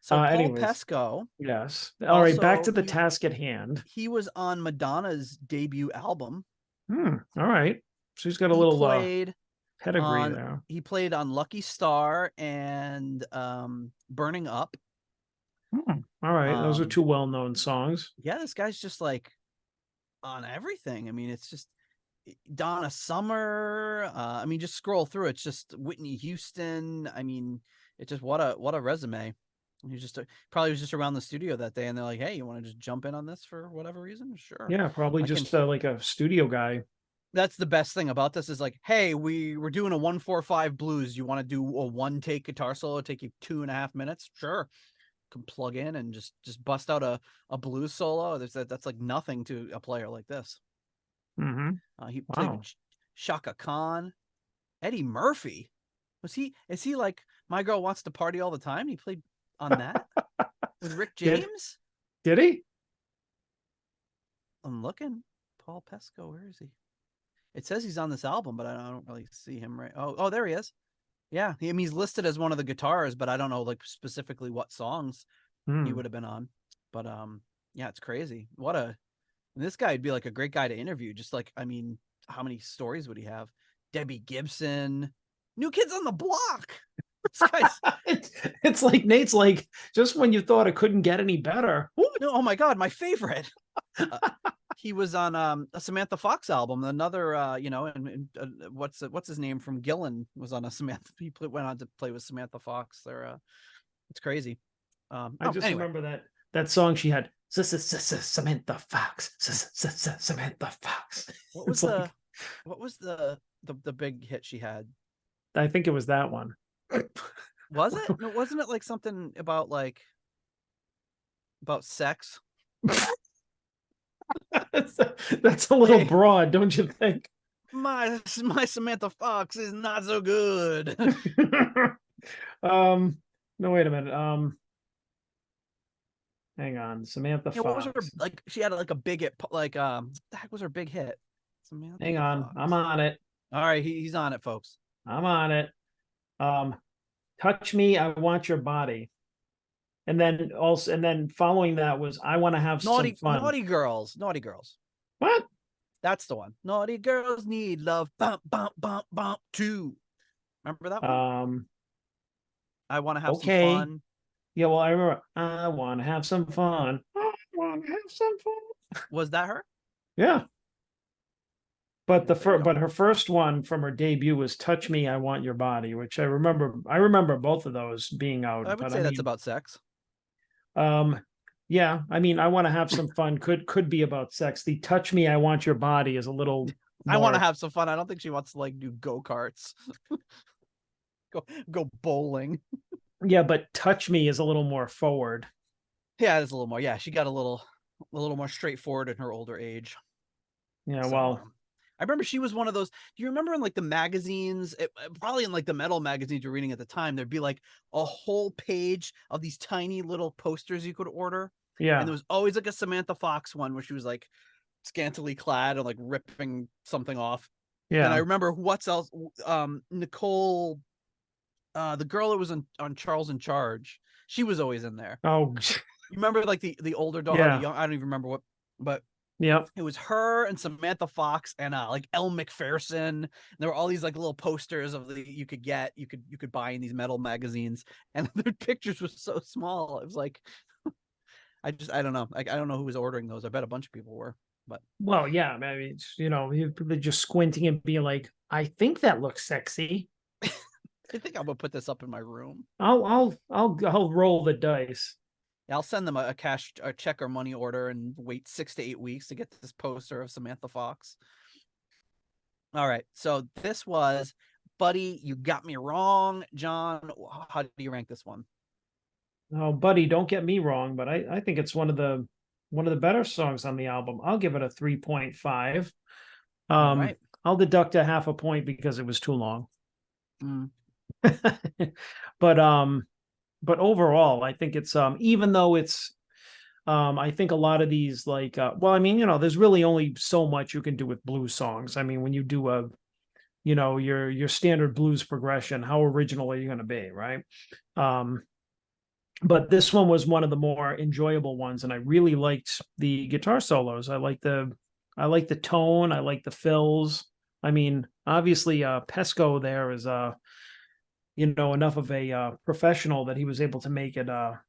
So Paul Anyways, Pesco, yes. All right, back also to the task at hand. he was on Madonna's debut album. All right. So he's got a He little played pedigree on there. Lucky Star and Burning Up. All right, those are two well-known songs. Yeah, this guy's just like on everything. I mean, it's just Donna Summer. I mean, just scroll through. It's just Whitney Houston. I mean, it's just what a resume. He just probably was just around the studio that day, and they're like, "Hey, you want to just jump in on this for whatever reason?" Sure. Yeah, probably I just can. like a studio guy. That's the best thing about this is like, hey, we're doing a 1-4-5 blues. You want to do a one take guitar solo? Take you 2.5 minutes? Sure. Can plug in and just bust out a blues solo. That's like nothing to a player like this. He played with Shaka Khan, Eddie Murphy. Is he like My Girl Wants to Party All the Time? He played on that with Rick James. Did he? I'm looking. Paul Pesco, where is he? It says he's on this album, but I don't really see him right. Oh, there he is. Yeah, he's listed as one of the guitars, but I don't know like specifically what songs he would have been on. But yeah, it's crazy. This guy would be like a great guy to interview. Just like, I mean, how many stories would he have? Debbie Gibson, New Kids on the Block. This guy's it's like Nate's like, just when you thought it couldn't get any better. no, oh my God, my favorite. He was on a Samantha Fox album. Another, and what's his name from Gillan was on a Samantha. He went on to play with Samantha Fox. It's crazy. I just remember that song she had. Samantha Fox. Samantha Fox. What was the big hit she had? I think it was that one. Was it? No, wasn't it like something about sex? That's a little broad, don't you think? My Samantha Fox is not so good. No, wait a minute. Hang on, Samantha Fox. What was her like? She had like a big hit. Like the heck was her big hit? Samantha Hang on, Fox. I'm on it. All right, he's on it, folks. I'm on it. Touch Me, I Want Your Body. And then following that was I Want to Have Some Fun. Naughty Girls. What? That's the one. Naughty Girls Need Love. Bump, bump, bump, bump. 2. Remember that one? I Want to Have Some Fun. Yeah, well, I remember. I want to have some fun. I want to have some fun. Was that her? Yeah. But but her first one from her debut was "Touch Me, I Want Your Body," which I remember. I remember both of those being out. I would say that's about sex. Yeah. I mean, I Want to Have Some Fun could be about sex. The "Touch Me, I Want Your Body" is a little. I want to have some fun. I don't think she wants to like do go-karts. go bowling. Yeah, but "Touch Me" is a little more forward. Yeah, it's a little more. Yeah, she got a little more straightforward in her older age. Yeah, well, I remember she was one of those. Do you remember in like the magazines, probably in like the metal magazines you're reading at the time, there'd be like a whole page of these tiny little posters you could order. Yeah. And there was always like a Samantha Fox one where she was like scantily clad and like ripping something off. Yeah. And I remember what's else, Nicole, the girl that was on Charles in Charge, she was always in there. Oh, you remember like the older daughter, yeah. I don't even remember what, but yeah, it was her and Samantha Fox and like Elle McPherson. There were all these like little posters of you could buy in these metal magazines, and their pictures were so small. It was like, I don't know. Like, I don't know who was ordering those. I bet a bunch of people were. But well, yeah, I mean, it's, you're just squinting and being like, I think that looks sexy. I think I'm gonna put this up in my room. I'll roll the dice. I'll send them a check or money order and wait 6 to 8 weeks to get this poster of Samantha Fox. All right, so this was Buddy, You Got Me Wrong. John, how do you rank this one? Oh, Buddy, don't get me wrong, but I think it's one of the better songs on the album. I'll give it a 3.5. Right. I'll deduct a half a point because it was too long. But overall, I think it's even though it's I think a lot of these like there's really only so much you can do with blues songs. I mean, when you do your standard blues progression, how original are you going to be, right? But this one was one of the more enjoyable ones, and I really liked the guitar solos. I like the tone, I like the fills. I mean, obviously, Pesco there is enough of a professional that he was able to make it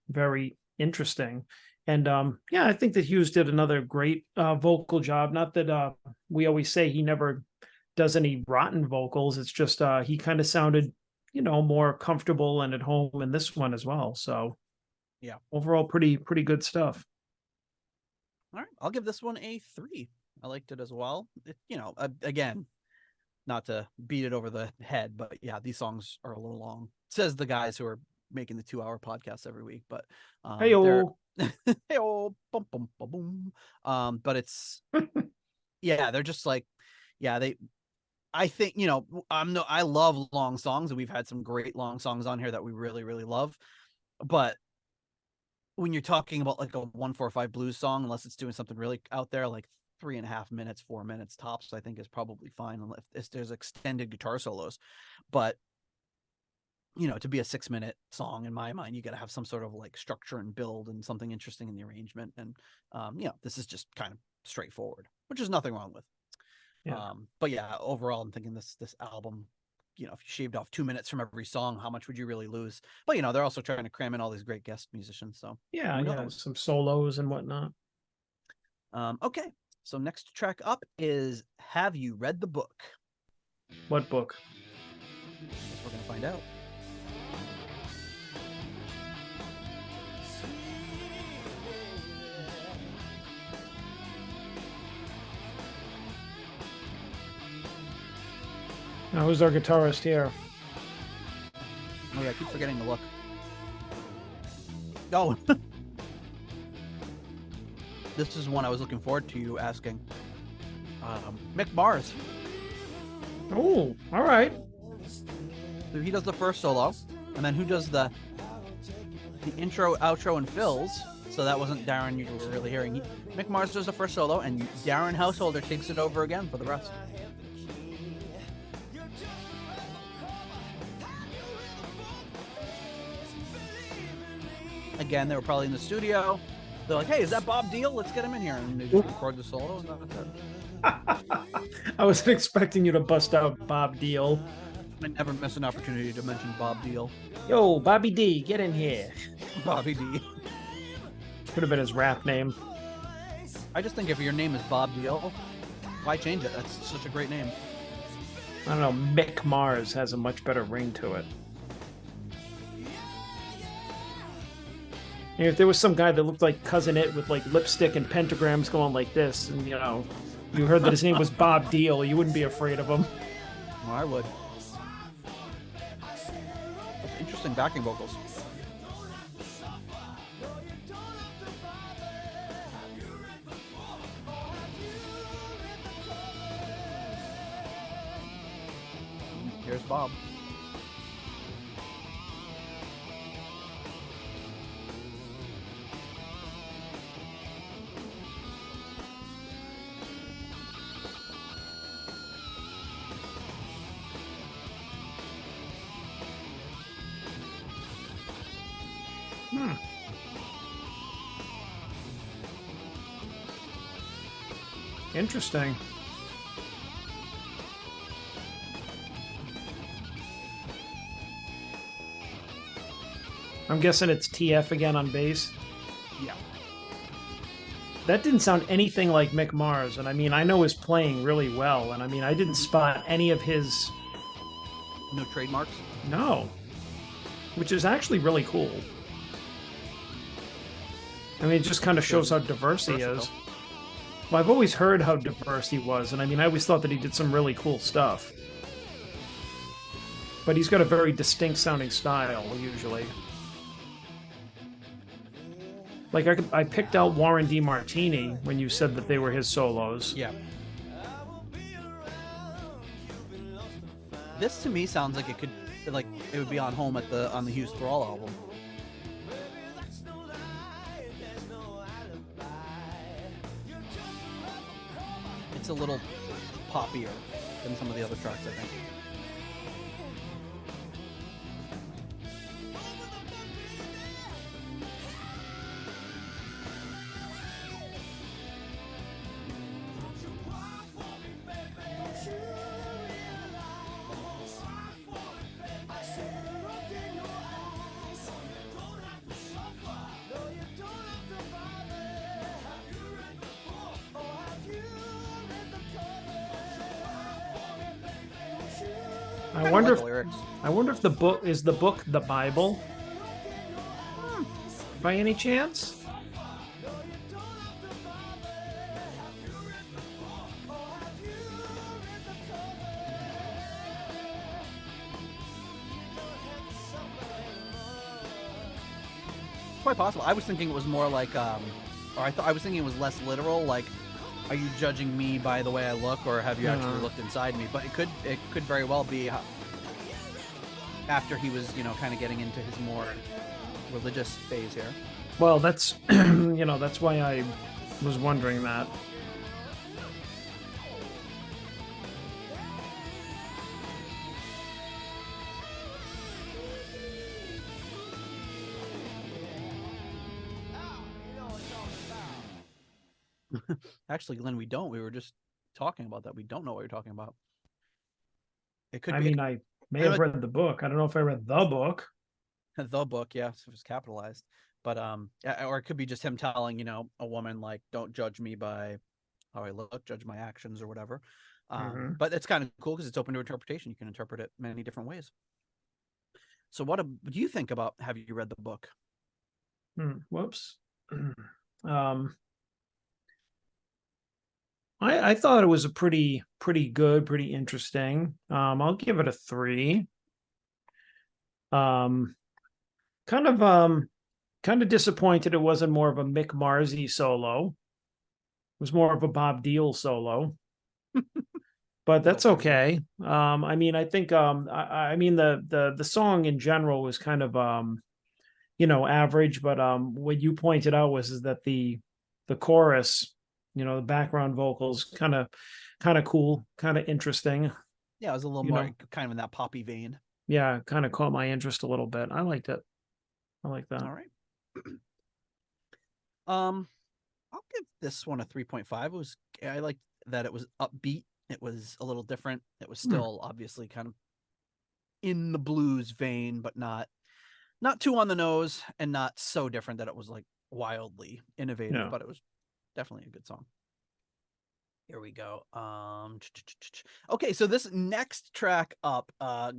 very interesting. And yeah, I think that Hughes did another great vocal job. Not that we always say he never does any rotten vocals. It's just he kind of sounded, more comfortable and at home in this one as well. So Yeah. overall, pretty good stuff. All right, I'll give this one a 3. I liked it as well. Again, not to beat it over the head, but yeah, these songs are a little long. Says the guys who are making the 2-hour podcast every week, but they're hey-oh, bum, bum, bum, boom. But it's yeah, they're just like, yeah, I think, I love long songs, and we've had some great long songs on here that we really, really love. But when you're talking about like a 1-4-5 blues song, unless it's doing something really out there, like 3.5 minutes, 4 minutes tops, I think is probably fine unless there's extended guitar solos. But to be a 6-minute song, in my mind, you got to have some sort of like structure and build and something interesting in the arrangement. And this is just kind of straightforward, which is nothing wrong with. Yeah. But yeah, overall, I'm thinking this album, if you shaved off 2 minutes from every song, how much would you really lose? But they're also trying to cram in all these great guest musicians, so Yeah, some solos and whatnot. Okay, so next track up is Have You Read the Book? What book? I guess we're gonna find out. Now, who's our guitarist here? Oh yeah, I keep forgetting to look. Oh. This is one I was looking forward to you asking. mcbride. Oh, all right. So he does the first solo, and then who does the intro, outro, and fills? So that wasn't Darren you were really hearing. mcbride does the first solo, and Darren Householder takes it over again for the rest. Again, they were probably in the studio. They're like, hey, is that Bob Deal? Let's get him in here. And they just record the solo, and that's it. I wasn't expecting you to bust out Bob Deal. I never miss an opportunity to mention Bob Deal. Yo, Bobby D, get in here. Bobby D. Could have been his rap name. I just think if your name is Bob Deal, why change it? That's such a great name. I don't know, Mick Mars has a much better ring to it. And if there was some guy that looked like Cousin It with like lipstick and pentagrams going like this, and you heard that his name was Bob Deal, you wouldn't be afraid of him. Well, I would. That's interesting backing vocals. Here's Bob. Interesting. I'm guessing it's TF again on bass. Yeah. That didn't sound anything like Mick Mars, and I mean, I know his playing really well, and I mean, I didn't spot any of his... No trademarks? No. Which is actually really cool. I mean, it just kind of shows how diverse he is. Well, I've always heard how diverse he was, and I mean, I always thought that he did some really cool stuff. But he's got a very distinct sounding style, usually. Like, I picked out Warren DeMartini when you said that they were his solos. Yeah. This to me sounds like it would be on home on the Hughes Thrall album. It's a little poppier than some of the other tracks, I think. I wonder like if the lyrics. I wonder if the book the Bible by any chance? Quite possible. I was thinking it was more like, or I was thinking it was less literal. Like, are you judging me by the way I look, or have you actually looked inside me? But it could very well be after he was, kind of getting into his more religious phase here. Well, that's that's why I was wondering that. Actually, Lynn, we don't. We were just talking about that. We don't know what you're talking about. It could I be. mean, I may have read the book. I don't know if I read the book. The book, yeah, so it's capitalized. But or it could be just him telling, a woman, like, don't judge me by how I look, judge my actions or whatever. But it's kind of cool because it's open to interpretation. You can interpret it many different ways. So what do you think about, have you read the book? Whoops. I thought it was a pretty good, pretty interesting. I'll give it a 3. Kind of disappointed it wasn't more of a Mick Marsy solo. It was more of a Bob Deal solo. But that's okay. I mean, I think I mean the song in general was kind of average, but what you pointed out is that the chorus, the background vocals kind of cool, kind of interesting. Yeah, it was a little more kind of in that poppy vein. Yeah, kind of caught my interest a little bit. I liked it. I like that. All right. I'll give this one a 3.5. I liked that it was upbeat. It was a little different. It was still obviously kind of in the blues vein, but not too on the nose and not so different that it was like wildly innovative, but it was definitely a good song. Here we go. Okay, so this next track up,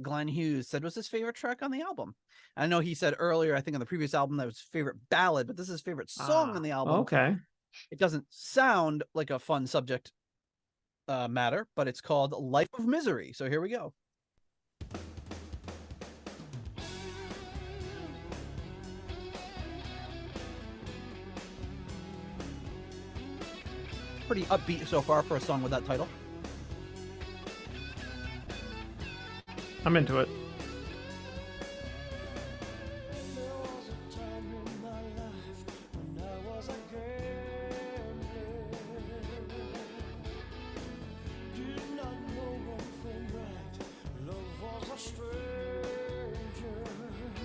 Glenn Hughes said was his favorite track on the album. I know he said earlier, I think on the previous album, that was his favorite ballad, but this is his favorite song on the album. Okay. It doesn't sound like a fun subject matter, but it's called Life of Misery. So here we go. Pretty upbeat so far for a song with that title. I'm into it.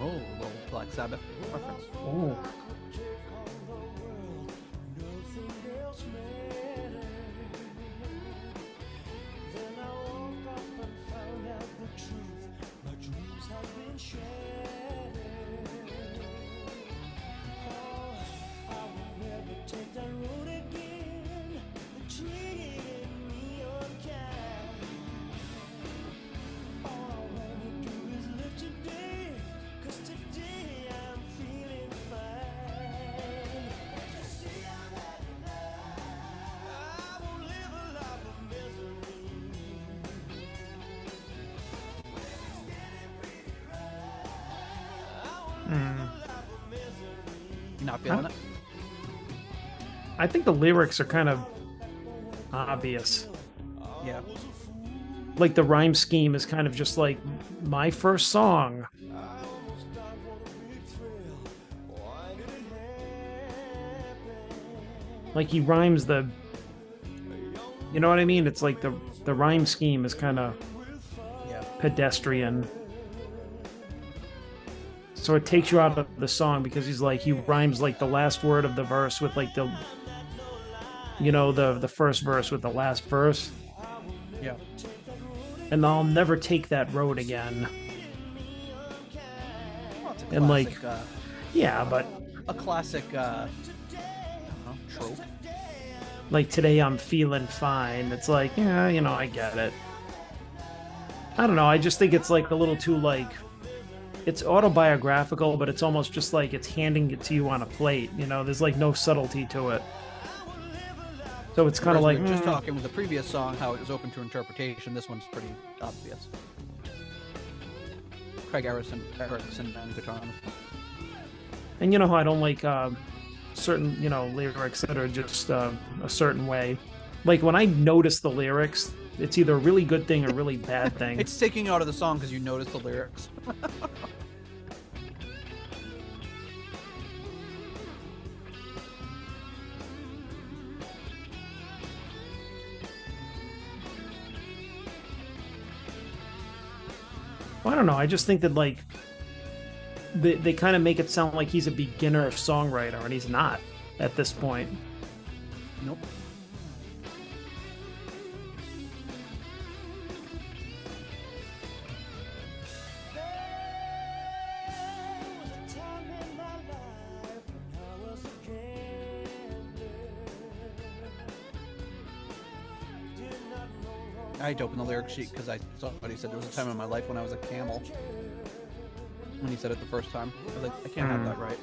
Oh, a little Black Sabbath reference. Oh. You not feeling it? I think the lyrics are kind of obvious. Yeah. Like the rhyme scheme is kind of just like my first song. Like he rhymes the, you know what I mean? It's like the rhyme scheme is kind of pedestrian. So it takes you out of the song because he rhymes like the last word of the verse with like the first verse with the last verse. Yeah. And I'll never take that road again. Well, it's a and classic, like, yeah, but a classic, I don't know, trope. Like today I'm feeling fine. It's like, yeah, I get it. I don't know. I just think it's like a little too like it's autobiographical, but it's almost just like it's handing it to you on a plate. There's like no subtlety to it. So it's kind of Whereas like we were just talking with the previous song how it was open to interpretation. This one's pretty obvious. Craig Erikson and guitar. And you know how I don't like certain lyrics that are just a certain way. Like when I notice the lyrics, it's either a really good thing or a really bad thing. It's taking you out of the song because you notice the lyrics. I don't know. I just think that like they kind of make it sound like he's a beginner songwriter, and he's not at this point. Nope. I had to open the lyric sheet because I saw what he said. There was a time in my life when I was a camel. When he said it the first time, I was like, I can't have that right.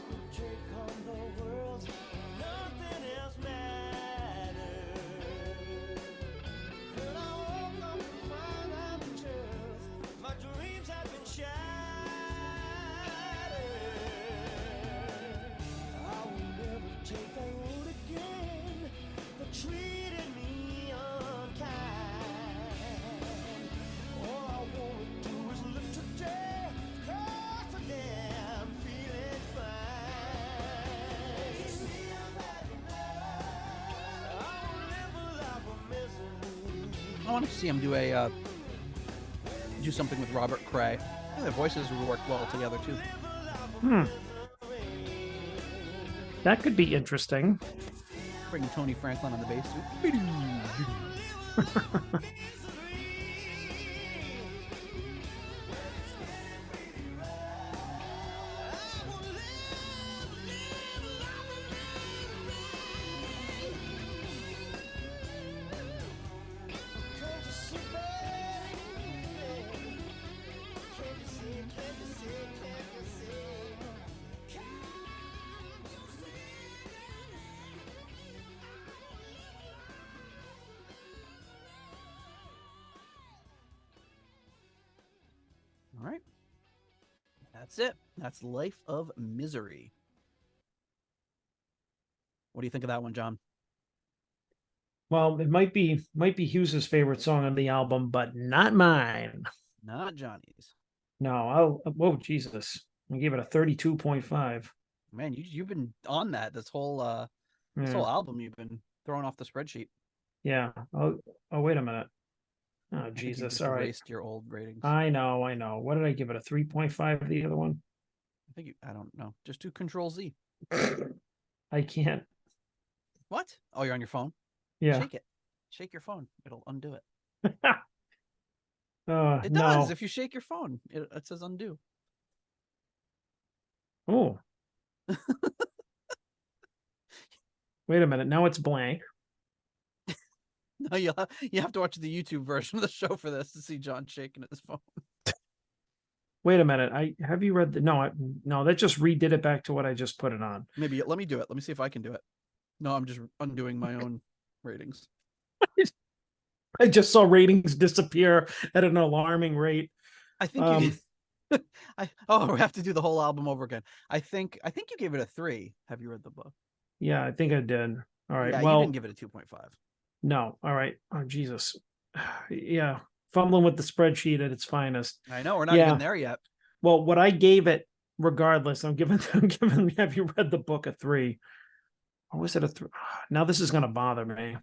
I want to see him do something with Robert Cray. I think their voices would work well together too. That could be interesting. Bringing Tony Franklin on the bass too. All right. That's it. That's Life of Misery. What do you think of that one, John? Well, it might be Hughes's favorite song on the album, but not mine. Not Johnny's. No, Jesus. I gave it a 32.5. Man, you've been on that this whole album. You've been throwing off the spreadsheet. Yeah. Oh, wait a minute. Oh, Jesus. All right. Erased your old ratings. I know. What did I give it? A 3.5, the other one? I don't know. Just do Control Z. I can't. What? Oh, you're on your phone? Yeah. Shake it. Shake your phone. It'll undo it. It does. No. If you shake your phone, it says undo. Oh. Wait a minute. Now it's blank. No, you have to watch the YouTube version of the show for this to see John shaking his phone. Wait a minute. Have you read the no, that just redid it back to what I just put it on. Maybe let me do it. Let me see if I can do it. No, I'm just undoing my own ratings. I just saw ratings disappear at an alarming rate. I think we have to do the whole album over again. I think you gave it a 3. Have you read the book? Yeah, I think I did. All right. Yeah, well, you didn't give it a 2.5. No. All right. Oh, Jesus. Yeah. Fumbling with the spreadsheet at its finest. I know. We're not even there yet. Well, what I gave it, regardless, I'm giving, have you read the book, a 3? Or was it a 3? Now this is going to bother me.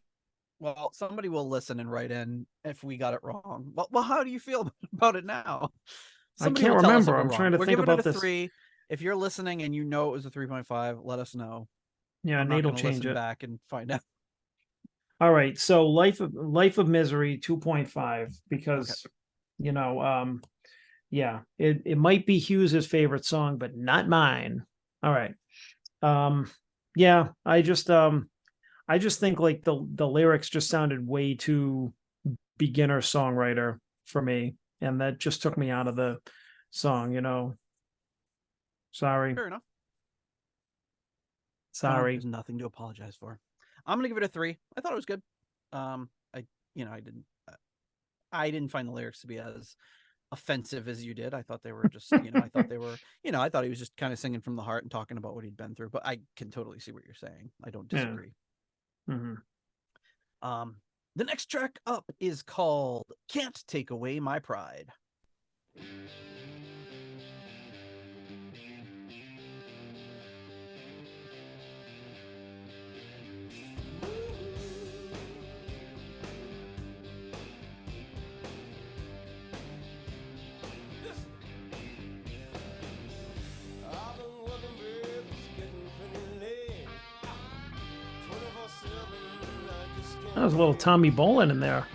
Well, somebody will listen and write in if we got it wrong. Well, how do you feel about it now? Somebody I can't remember. I'm trying to think about this. 3. If you're listening and you know it was a 3.5, let us know. Yeah, Nate will change it back and find out. All right. So Life of Misery 2.5 because yeah, it might be Hughes's favorite song, but not mine. All right. Yeah, I just think like the lyrics just sounded way too beginner songwriter for me. and that just took me out of the song, Sorry. Fair enough. Sorry. There's nothing to apologize for. I'm gonna give it a 3. I thought it was good. I didn't find the lyrics to be as offensive as you did. I thought they were just, I thought they were, I thought he was just kind of singing from the heart and talking about what he'd been through. But I can totally see what you're saying. I don't disagree. Yeah. Mm-hmm. The next track up is called "Can't Take Away My Pride." That was a little Tommy Bolin in there.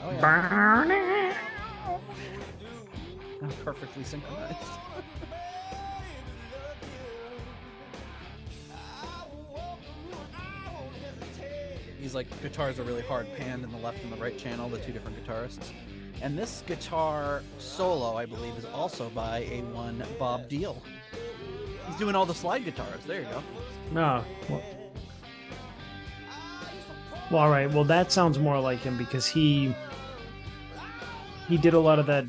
Oh, yeah. That was perfectly synchronized. These guitars are really hard panned in the left and the right channel, the two different guitarists. And this guitar solo, I believe, is also by a one Bob Deal. He's doing all the slide guitars. There you go. No. Well, all right. Well, that sounds more like him because he did a lot of that.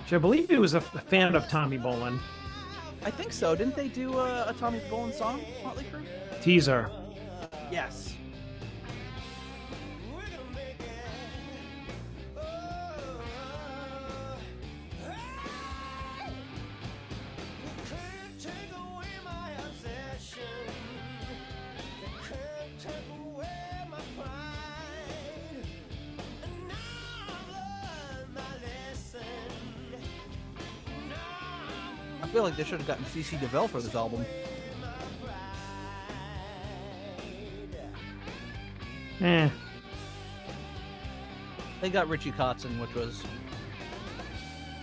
Which I believe he was a fan of Tommy Bolin. I think so. Didn't they do a Tommy Bolin song, Motley Crue? Teaser. Yes. I feel like they should have gotten CC DeVille for this album. They got Richie Kotzen, which was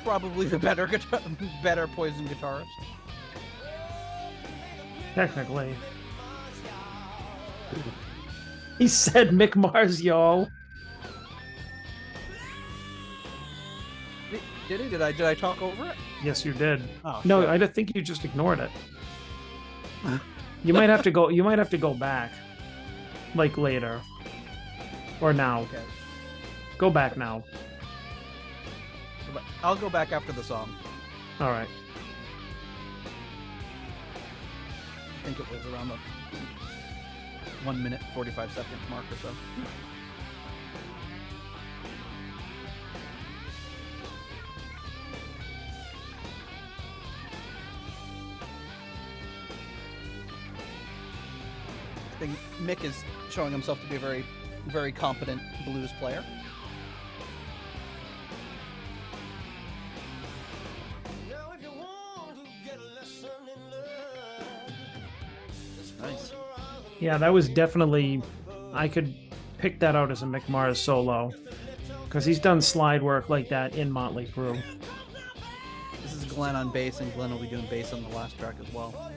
probably the better Poison guitarist. Technically. He said Mick Mars, yo. Did he? Did I talk over it? Yes, you did. Oh, no, shit. I don't think you just ignored it. You might have to go. You might have to go back, like later, or now. Okay. Go back now. I'll go back after the song. All right. I think it was around the 1 minute 45-second mark or so. I think Mick is showing himself to be a very, very competent blues player. Nice. Yeah, that was definitely. I could pick that out as a Mick Mars solo, because he's done slide work like that in Motley Crue. This is Glenn on bass, and Glenn will be doing bass on the last track as well.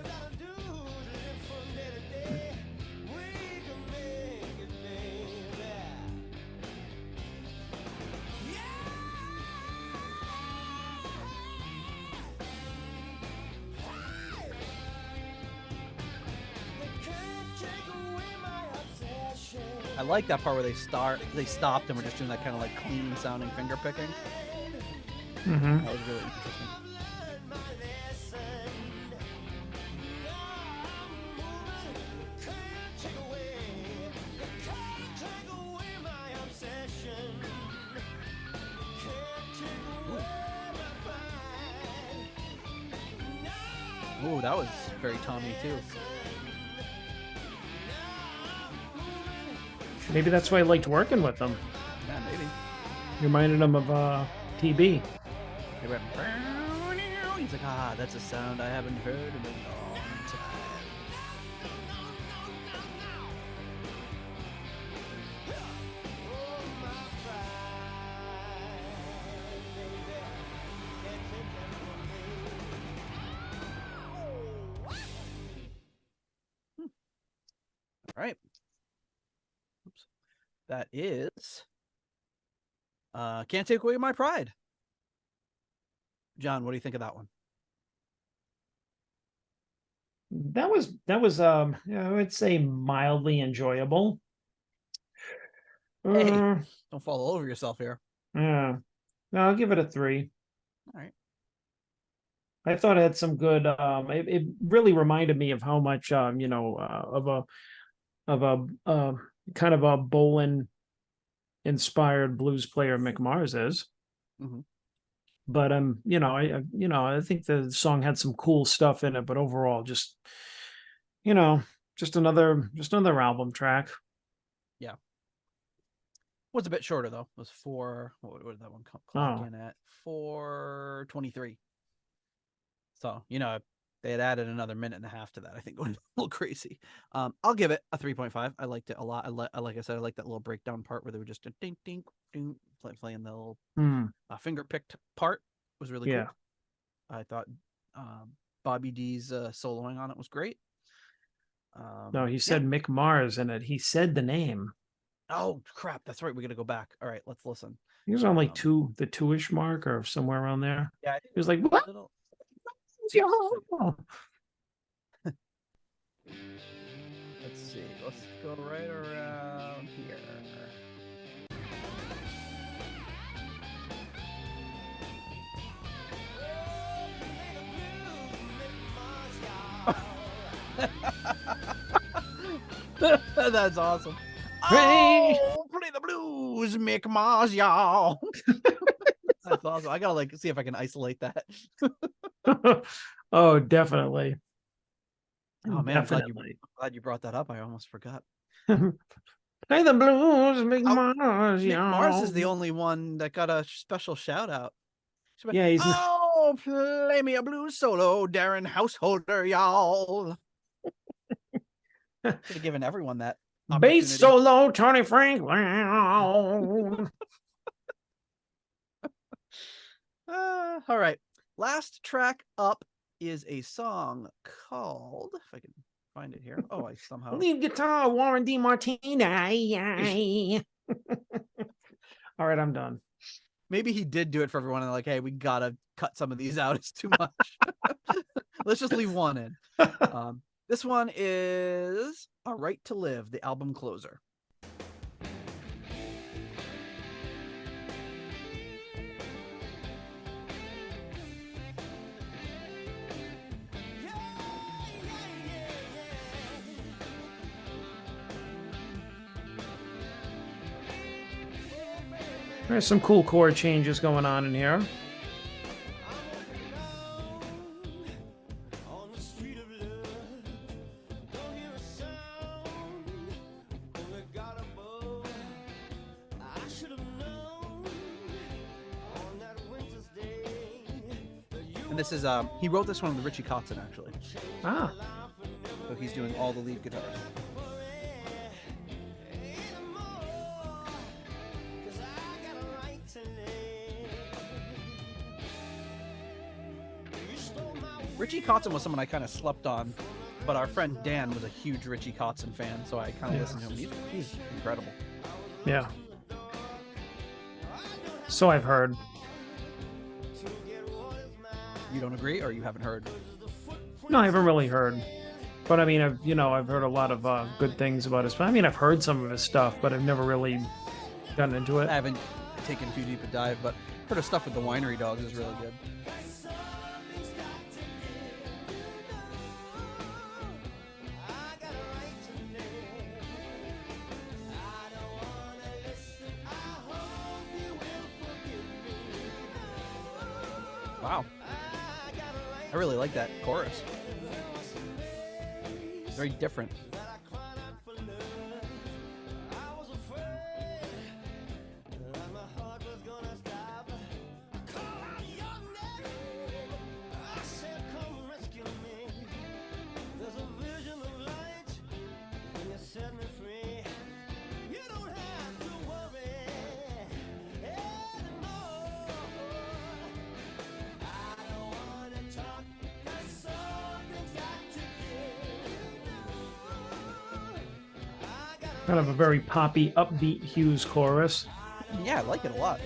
I like that part where they stopped and were just doing that kind of like clean sounding finger picking. Mm-hmm. That was really interesting. Ooh, that was very Tommy too. Maybe that's why I liked working with them. Yeah, maybe. Reminded him of TB. They went, he's like, that's a sound I haven't heard in a long time. All right. Oops. That is Can't Take Away My Pride. John, what do you think of that one? That was yeah, I would say mildly enjoyable. Hey, Uh, don't fall all over yourself here. yeah. No, I'll give it a 3. All right. I thought it had some good it really reminded me of how much of a kind of a Bolin inspired blues player McMars is. Mhm. But I think the song had some cool stuff in it, but overall you know, just another album track. Yeah. Was a bit shorter though. It was what did that one clock Oh, in at? 4:23. So, they had added another minute and a half to that. I think it was a little crazy. I'll give it a 3.5. I liked it a lot. Like I said, I like that little breakdown part where they were just a ding ding ding playing the little finger picked part. It was really cool. yeah. I thought Bobby D's soloing on it was great. No, he said Mick Mars in it. He said the name. Oh crap, that's right. We got to go back. All right, let's listen. He was on like the 2-ish mark or somewhere around there. Yeah, he was like, what? Let's see. Let's go right around here. That's awesome. Oh, play the blues, Mick Mars, y'all. That's awesome. I gotta see if I can isolate that. Oh, definitely. Oh man, definitely. I'm glad you brought that up. I almost forgot. Play the blues, Mick Mars, Mick y'all. Mars is the only one that got a special shout out. Yeah, he's not. Play me a blues solo, Darren Householder, y'all. Should have given everyone that bass solo, Tony Franklin. All right. Last track up is a song called, if I can find it here. Oh, I somehow lead guitar, Warren DeMartini. All right, I'm done. Maybe he did do it for everyone and hey, we gotta cut some of these out. It's too much. Let's just leave one in. This one is A Right to Live, the album closer. There's some cool chord changes going on in here. And this is he wrote this one with Ritchie Kotzen actually. Ah. So he's doing all the lead guitars. Ritchie Kotzen was someone I kind of slept on, but our friend Dan was a huge Ritchie Kotzen fan, so I kind of listened to him. He's incredible. Yeah. So I've heard. You don't agree, or you haven't heard? No, I haven't really heard. But I mean, I've heard a lot of good things about his. I mean, I've heard some of his stuff, but I've never really gotten into it. I haven't taken too deep a dive, but heard of stuff with the Winery Dogs is really good. Wow. I really like that chorus. It's very different. Kind of a very poppy, upbeat Hughes chorus. Yeah, I like it a lot.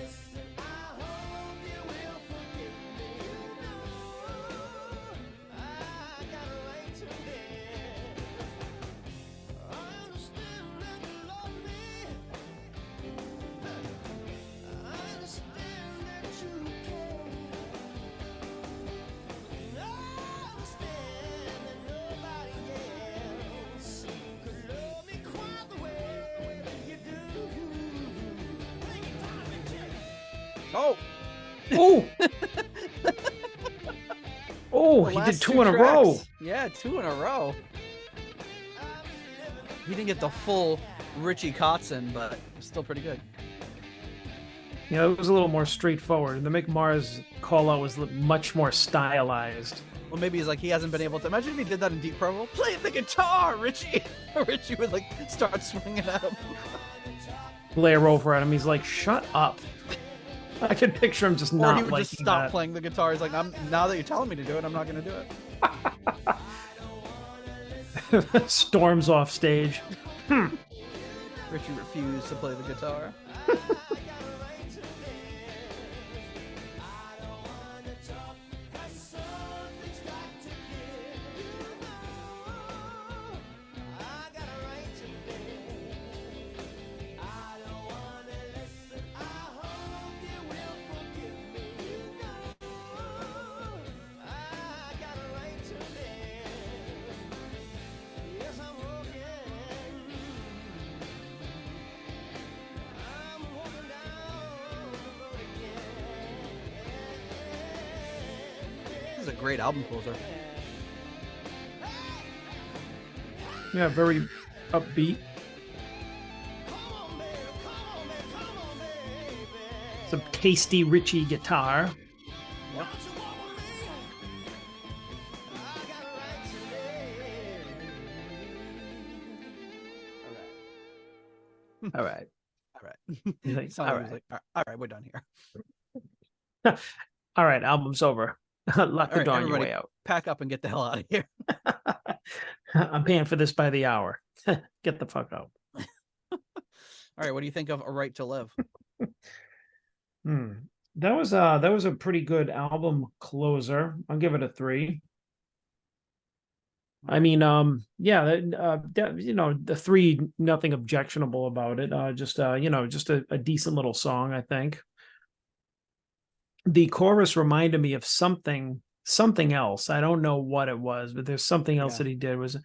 Oh, Oh, oh, the he did last two two in a tracks. row. Yeah, 2 in a row. He didn't get the full Richie Kotzen, but still pretty good. Yeah, it was a little more straightforward. The McMars call out was much more stylized. Well, maybe he's like, he hasn't been able to. Imagine if he did that in Deep Purple. Play the guitar, Richie. Richie would like start swinging at him. Glare over at him. He's like, "Shut up." I can picture him just Or not he would liking just stop that. playing the guitar. He's like, now that you're telling me to do it, I'm not going to do it. Storms off stage. Richie refused to play the guitar. This is a great album closer. Yeah, very upbeat. Some tasty Ritchie guitar. Yep. All right. All right. He's like, Sounded all like he was right. like, all right, we're done here. All right, album's over. Lock the All right, door on your everybody, way out. pack up and get the hell out of here. I'm paying for this by the hour. Get the fuck out. All right, what do you think of A Right to Live? That was a pretty good album closer. I'll give it a 3. I mean, yeah, the 3, nothing objectionable about it. Just a decent little song, I think. The chorus reminded me of something else. I don't know what it was, but there's something else that he did. Was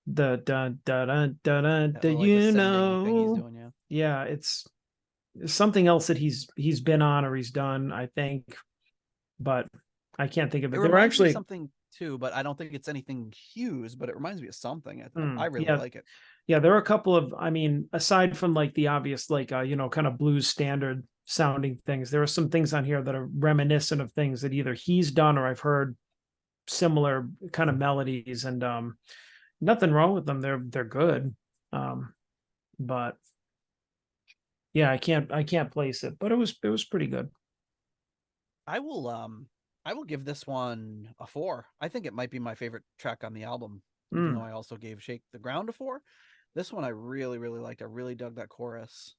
the da da da da da da Like you ascending thing he's know? doing, Yeah, it's something else that he's been on or he's done, I think, but I can't think of it. It There were reminds me actually of something too, but I don't think it's anything Hughes, but it reminds me of something. I really yeah, like it. yeah, there are a couple of, I mean, aside from like the obvious, like kind of blues standard sounding things, there are some things on here that are reminiscent of things that either he's done or I've heard similar kind of melodies, and nothing wrong with them. They're good. But yeah, I can't place it, but it was pretty good. I will give this one a 4. I think it might be my favorite track on the album, even though I also gave Shake the Ground a 4. This one I really, really liked. I really dug that chorus.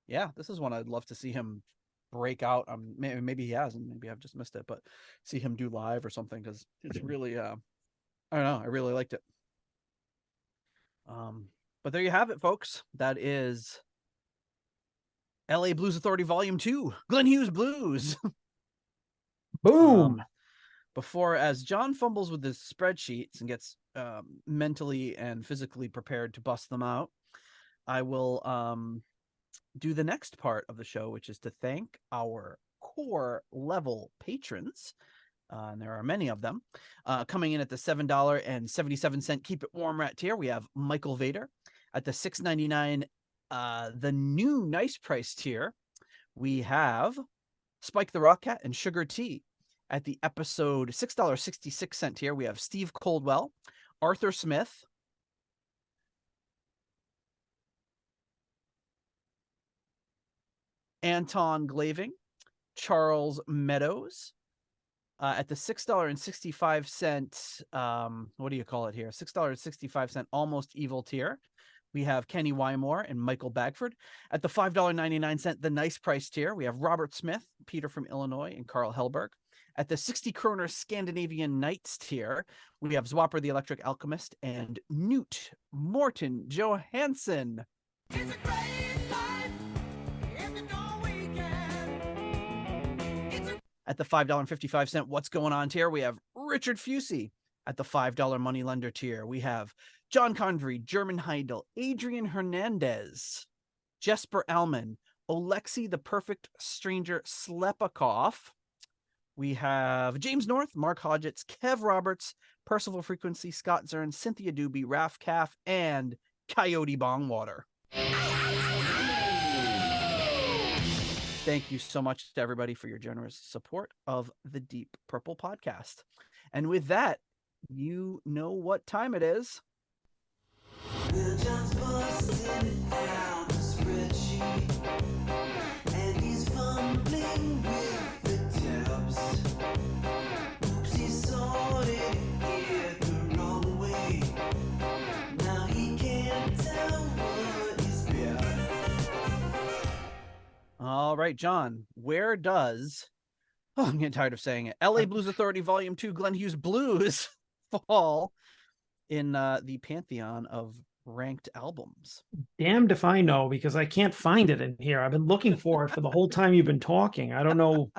Yeah, this is one I'd love to see him break out. Maybe he has, and maybe I've just missed it, but see him do live or something, because it's really I don't know, I really liked it. But there you have it, folks. That is LA Blues Authority Volume 2, Glenn Hughes Blues. Boom. Before, as John fumbles with his spreadsheets and gets mentally and physically prepared to bust them out, I will do the next part of the show, which is to thank our core level patrons. And there are many of them. Coming in at the $7.77 Keep It Warm Rat tier, we have Michael Vader. At the $6.99, the new nice price tier, we have Spike the Rock Cat and Sugar Tea. At the episode $6.66 tier, we have Steve Coldwell, Arthur Smith, Anton Glaving, Charles Meadows. At the $6.65, what do you call it here? $6.65 Almost Evil tier, we have Kenny Wymore and Michael Bagford. At the $5.99, the nice price tier, we have Robert Smith, Peter from Illinois, and Carl Hellberg. At the 60 kroner Scandinavian Knights tier, we have Zwapper the Electric Alchemist and Newt Morton Johansson. At the $5.55 What's Going On tier, we have Richard Fusey. At the $5 Moneylender tier, we have John Convery, German Heidel, Adrian Hernandez, Jesper Alman, Alexei the Perfect Stranger Slepakov. We have James North, Mark Hodgetts, Kev Roberts, Percival Frequency, Scott Zern, Cynthia Doobie, Raf Calf, and Coyote Bongwater. Thank you so much to everybody for your generous support of the Deep Purple podcast. And with that, you know what time it is. We're just busting it out the spreadsheet, and he's fumbling with the tabs. Oops, he sorted it the wrong way. Now he can't tell what is bad. All right, John, where does, I'm getting tired of saying it, LA Blues Authority Volume 2 Glenn Hughes Blues fall in the pantheon of ranked albums? Damned if I know, because I can't find it in here. I've been looking for it for the whole time you've been talking. I don't know,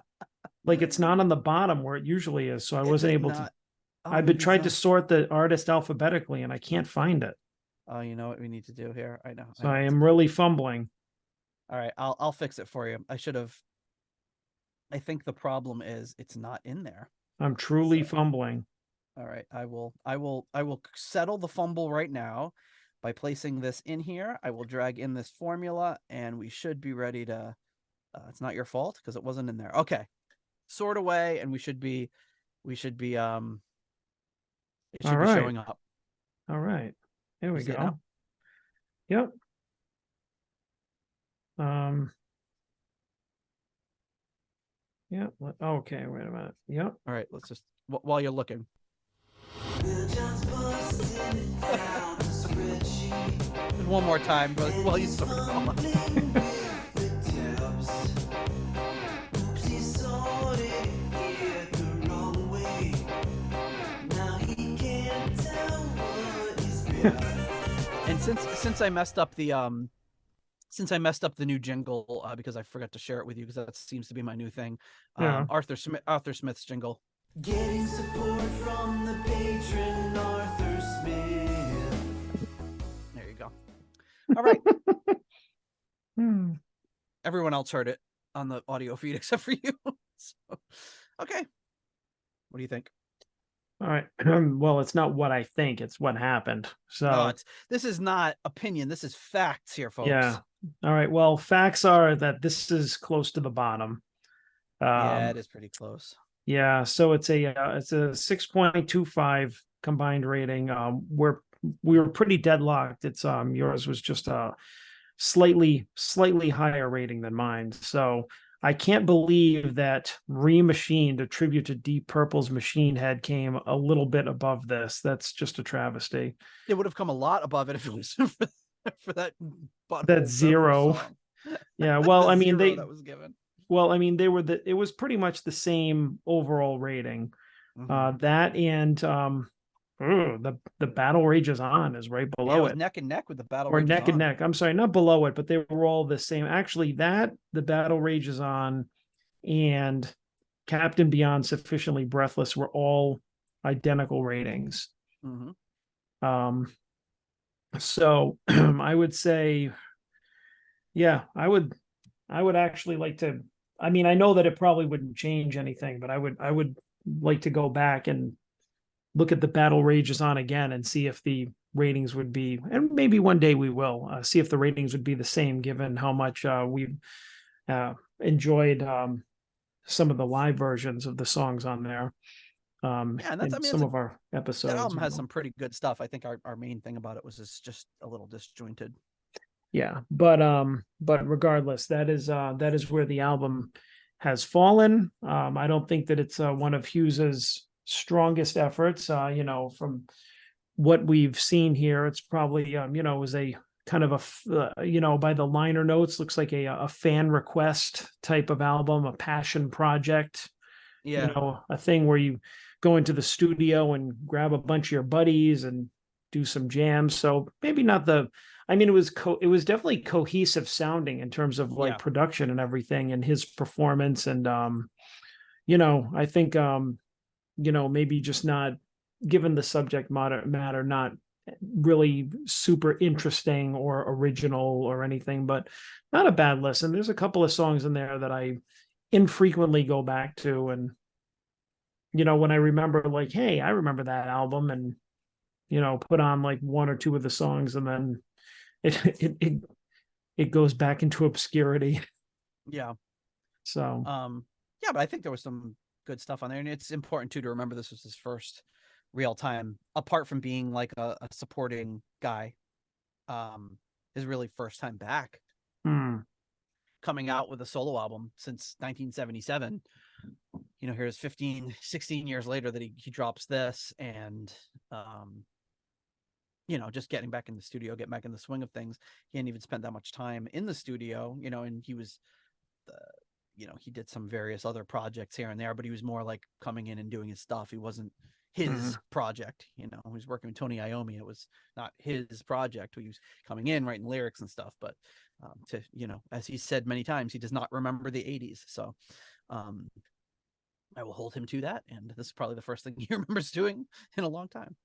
like it's not on the bottom where it usually is, so I wasn't able to. I've been trying to sort the artist alphabetically, and I can't find it. Oh, you know what we need to do here? I know. So I am really fumbling. All right, I'll fix it for you. I think the problem is it's not in there. I'm truly fumbling. All right, I will settle the fumble right now by placing this in here. I will drag in this formula, and we should be ready to. It's not your fault because it wasn't in there. Okay, sort away, and it should be showing up. All right, there we go. Yep. Yeah. Okay. Wait a minute. Yep. All right. Let's just while you're looking. Just one more time, but while you sort on. And since I messed up the new jingle because I forgot to share it with you because that seems to be my new thing. Arthur Smith's jingle. Getting support from the patron Arthur Smith. There you go. All right. Everyone else heard it on the audio feed except for you. So, okay. What do you think? All right. Well, it's not what I think, it's what happened. So no, this is not opinion. This is facts here, folks. Yeah. All right. Well, facts are that this is close to the bottom. Yeah, it is pretty close. Yeah. So it's a 6.25 combined rating. We were pretty deadlocked. It's yours was just a slightly higher rating than mine. So I can't believe that Remachined, a tribute to Deep Purple's Machine Head, came a little bit above this. That's just a travesty. It would have come a lot above it if it was for that zero. Yeah, well, I mean that was given. Well, I mean it was pretty much the same overall rating. Mm-hmm. That and the Battle Rages On is right below it. Neck and neck with the Battle or Rages neck On. And neck. I'm sorry, not below it, but they were all the same. Actually, the Battle Rages On and Captain Beyond Sufficiently Breathless were all identical ratings. Mm-hmm. So I would say, yeah, I would actually like to. I mean, I know that it probably wouldn't change anything, but I would like to go back and look at the Battle Rages On again and see if the ratings would be, and maybe one day we will see if the ratings would be the same, given how much we've enjoyed some of the live versions of the songs on there. Yeah, and some of our episodes. That album has some pretty good stuff. I think our main thing about it was just a little disjointed. Yeah, but regardless, that is where the album has fallen. I don't think that it's one of Hughes's strongest efforts. From what we've seen here, it's probably it was a kind of by the liner notes, looks like a fan request type of album, a passion project, Yeah. a thing where you go into the studio and grab a bunch of your buddies and do some jams. So maybe not it was definitely cohesive sounding in terms of like Yeah. production and everything and his performance. And, I think, maybe just not given the subject matter, not really super interesting or original or anything, but not a bad listen. There's a couple of songs in there that I infrequently go back to. And, when I remember like, hey, I remember that album, and, put on like one or two of the songs, and then it goes back into obscurity. Yeah. So, yeah, but I think there was some good stuff on there, and it's important too to remember this was his first real time, apart from being like a supporting guy, his really first time back, coming out with a solo album since 1977. Here's 16 years later that he drops this, and just getting back in the studio, getting back in the swing of things. He hadn't even spent that much time in the studio, and he was he did some various other projects here and there, but he was more like coming in and doing his stuff. He wasn't his project, he was working with Tony Iommi. It was not his project. He was coming in, writing lyrics and stuff, but as he said many times, he does not remember the 80s. So I will hold him to that. And this is probably the first thing he remembers doing in a long time.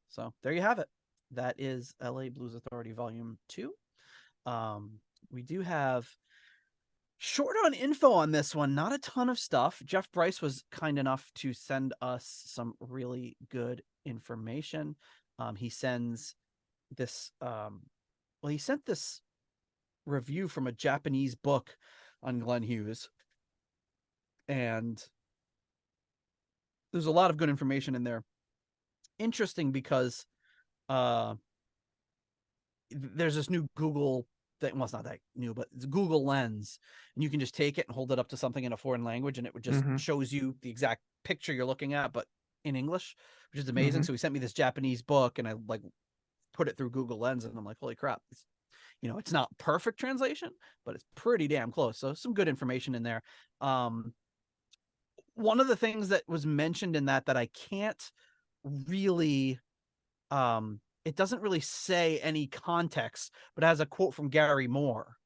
So there you have it. That is LA Blues Authority Volume 2. We do have short on info on this one, not a ton of stuff. Jeff Bryce was kind enough to send us some really good information. He sends this, he sent this review from a Japanese book on Glenn Hughes. And there's a lot of good information in there. Interesting because there's this new Google thing. Well, it's not that new, but it's Google Lens, and you can just take it and hold it up to something in a foreign language, and it would just shows you the exact picture you're looking at, but in English, which is amazing. So he sent me this Japanese book, and I like put it through Google Lens, and I'm like, holy crap. It's not perfect translation, but it's pretty damn close. So some good information in there. One of the things that was mentioned in that I can't really, it doesn't really say any context, but it has a quote from Gary Moore.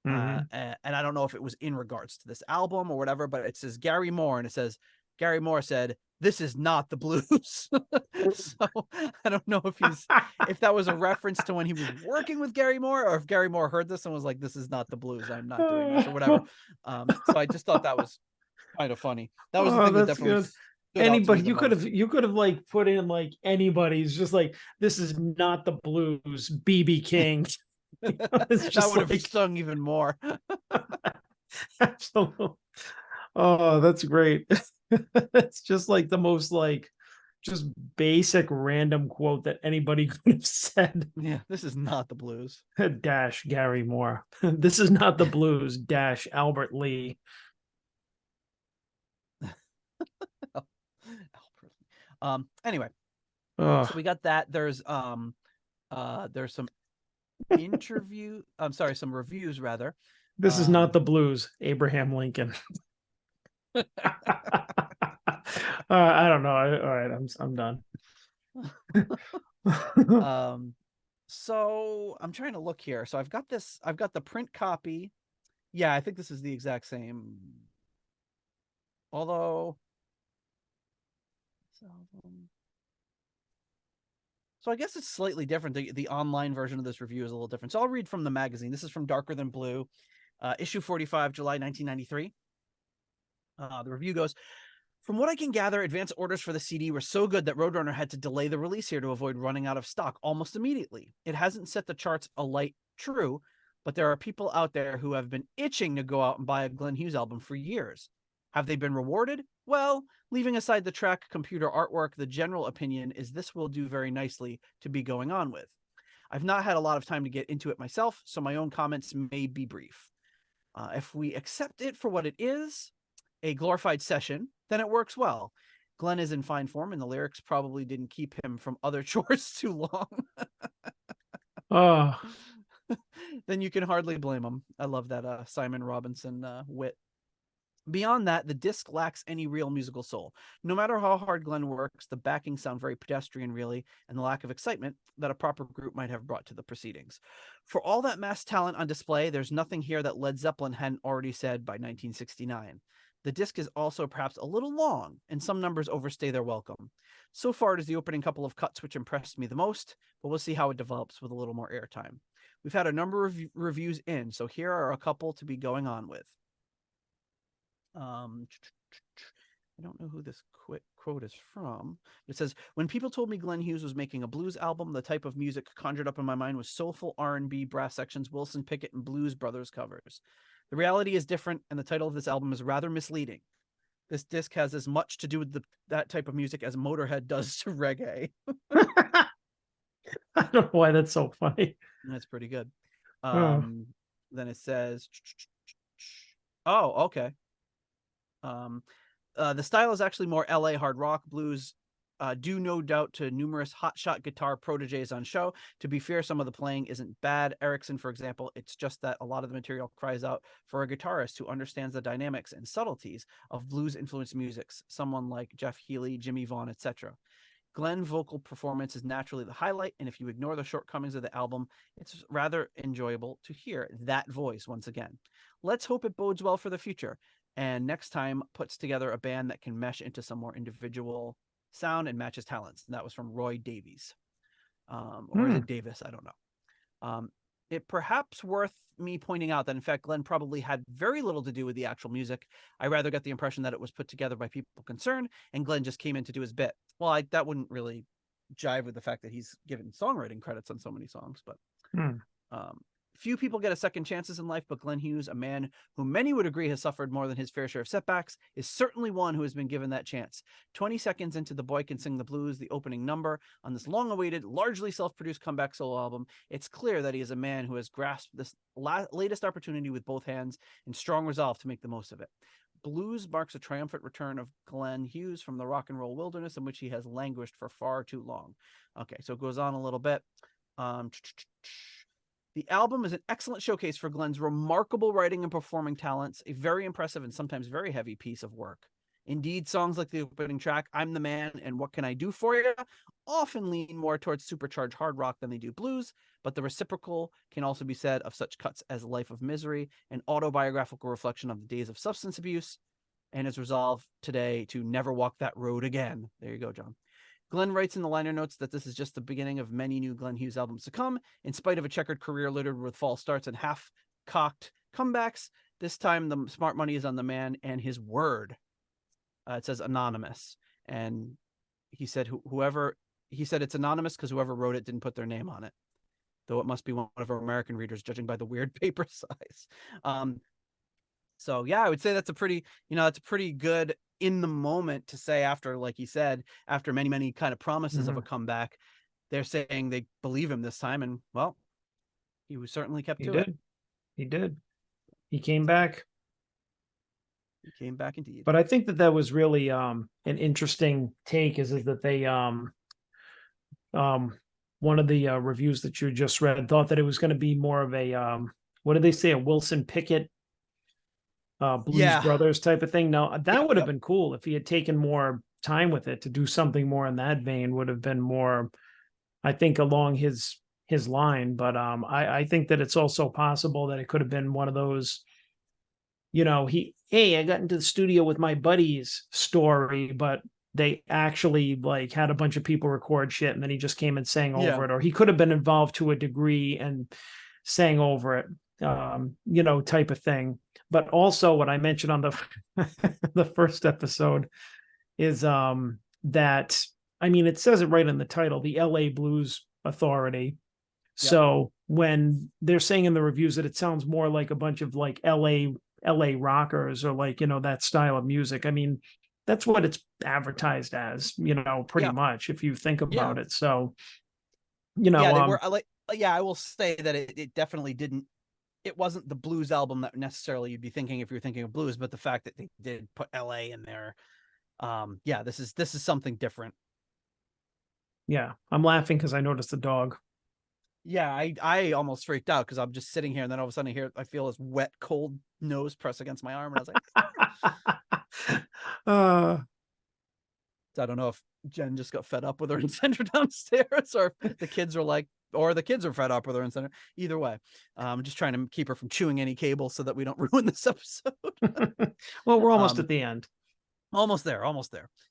And I don't know if it was in regards to this album or whatever, but it says Gary Moore, and it says, Gary Moore said, "This is not the blues." So I don't know if that was a reference to when he was working with Gary Moore, or if Gary Moore heard this and was like, "This is not the blues. I'm not doing this," or whatever. So I just thought that was kind of funny. That was the thing that definitely good. Anybody, you could have like put in like anybody's, just like, "This is not the blues, BB King." It's just that would have stung even more. Absolutely. Oh, that's great. It's just like the most just basic random quote that anybody could have said. Yeah, this is not the blues. Dash Gary Moore. This is not the blues. Dash Albert Lee. Anyway, so we got that. There's some some reviews rather. This is not the blues. Abraham Lincoln. I don't know. All right, I'm done. So I'm trying to look here. So I've got the print copy. Yeah, I think this is the exact same. Although, so I guess it's slightly different. The online version of this review is a little different. So I'll read from the magazine. This is from Darker Than Blue, issue 45, July 1993. The review goes, "From what I can gather, advance orders for the CD were so good that Roadrunner had to delay the release here to avoid running out of stock almost immediately. It hasn't set the charts alight, true, but there are people out there who have been itching to go out and buy a Glenn Hughes album for years. Have they been rewarded? Well, leaving aside the track computer artwork, the general opinion is this will do very nicely to be going on with. I've not had a lot of time to get into it myself, so my own comments may be brief. If we accept it for what it is, a glorified session, then it works well. Glenn is in fine form, and the lyrics probably didn't keep him from other chores too long." Oh, Then you can hardly blame him. I love that Simon Robinson wit. Beyond that, the disc lacks any real musical soul. No matter how hard Glenn works, the backings sound very pedestrian, really, and the lack of excitement that a proper group might have brought to the proceedings. For all that mass talent on display, there's nothing here that Led Zeppelin hadn't already said by 1969. The disc is also perhaps a little long, and some numbers overstay their welcome. So far, it is the opening couple of cuts which impressed me the most, but we'll see how it develops with a little more airtime. We've had a number of reviews in, so here are a couple to be going on with. I don't know who this quote is from. It says, when people told me Glenn Hughes was making a blues album, the type of music conjured up in my mind was soulful R&B, brass sections, Wilson Pickett, and Blues Brothers covers. The reality is different, and the title of this album is rather misleading. This disc has as much to do with that type of music as Motorhead does to reggae. I don't know why that's so funny. That's pretty good. Oh. Then it says, oh, okay. The style is actually more LA hard rock blues, due no doubt to numerous hotshot guitar proteges on show. To be fair, some of the playing isn't bad. Erickson, for example, it's just that a lot of the material cries out for a guitarist who understands the dynamics and subtleties of blues-influenced musics, someone like Jeff Healey, Jimmy Vaughn, etc. Glenn vocal performance is naturally the highlight, and if you ignore the shortcomings of the album, it's rather enjoyable to hear that voice once again. Let's hope it bodes well for the future, and next time puts together a band that can mesh into some more individual sound and matches talents. And that was from Roy Davies. Or is it Davis? I don't know. It perhaps worth me pointing out that, in fact, Glenn probably had very little to do with the actual music. I rather get the impression that it was put together by people concerned, and Glenn just came in to do his bit. Well, that wouldn't really jive with the fact that he's given songwriting credits on so many songs, but few people get a second chances in life, but Glenn Hughes, a man who many would agree has suffered more than his fair share of setbacks, is certainly one who has been given that chance. 20 seconds into The Boy Can Sing the Blues, the opening number on this long-awaited, largely self-produced comeback solo album, it's clear that he is a man who has grasped this latest opportunity with both hands and strong resolve to make the most of it. Blues marks a triumphant return of Glenn Hughes from the rock and roll wilderness in which he has languished for far too long. Okay, so it goes on a little bit. The album is an excellent showcase for Glenn's remarkable writing and performing talents, a very impressive and sometimes very heavy piece of work. Indeed, songs like the opening track, I'm the Man and What Can I Do For You, often lean more towards supercharged hard rock than they do blues, but the reciprocal can also be said of such cuts as Life of Misery, an autobiographical reflection of the days of substance abuse, and his resolve today to never walk that road again. There you go, John. Glenn writes in the liner notes that this is just the beginning of many new Glenn Hughes albums to come. In spite of a checkered career littered with false starts and half-cocked comebacks, this time the smart money is on the man and his word. It says anonymous. And he said it's anonymous because whoever wrote it didn't put their name on it. Though it must be one of our American readers, judging by the weird paper size. So yeah, I would say that's a pretty good in the moment to say, after, like he said, after many, many kind of promises of a comeback, they're saying they believe him this time. And well, he was certainly kept to it. He did. He came back. He came back indeed. But I think that was really an interesting take is that they one of the reviews that you just read thought that it was going to be more of a what did they say, a Wilson Pickett Blues Brothers type of thing. Now that would have been cool if he had taken more time with it to do something more in that vein. Would have been more, I think, along his line. But I think that it's also possible that it could have been one of those, I got into the studio with my buddies story, but they actually like had a bunch of people record shit and then he just came and sang over it. Or he could have been involved to a degree and sang over it, type of thing. But also what I mentioned on the the first episode is that, it says it right in the title, the LA Blues Authority. So when they're saying in the reviews that it sounds more like a bunch of like LA rockers or like, that style of music. That's what it's advertised as, pretty much if you think about it. So, they were I will say that it definitely didn't. It wasn't the blues album that necessarily you'd be thinking if you're thinking of blues, but the fact that they did put LA in there. This is something different. Yeah. I'm laughing because I noticed the dog. Yeah, I almost freaked out because I'm just sitting here and then all of a sudden I feel this wet, cold nose press against my arm. And I was like, uh, I don't know if Jen just got fed up with her incendiary downstairs or the kids are like, or the kids are fed up with her incendiary. Either way, I'm just trying to keep her from chewing any cable so that we don't ruin this episode. well, we're almost at the end. Almost there.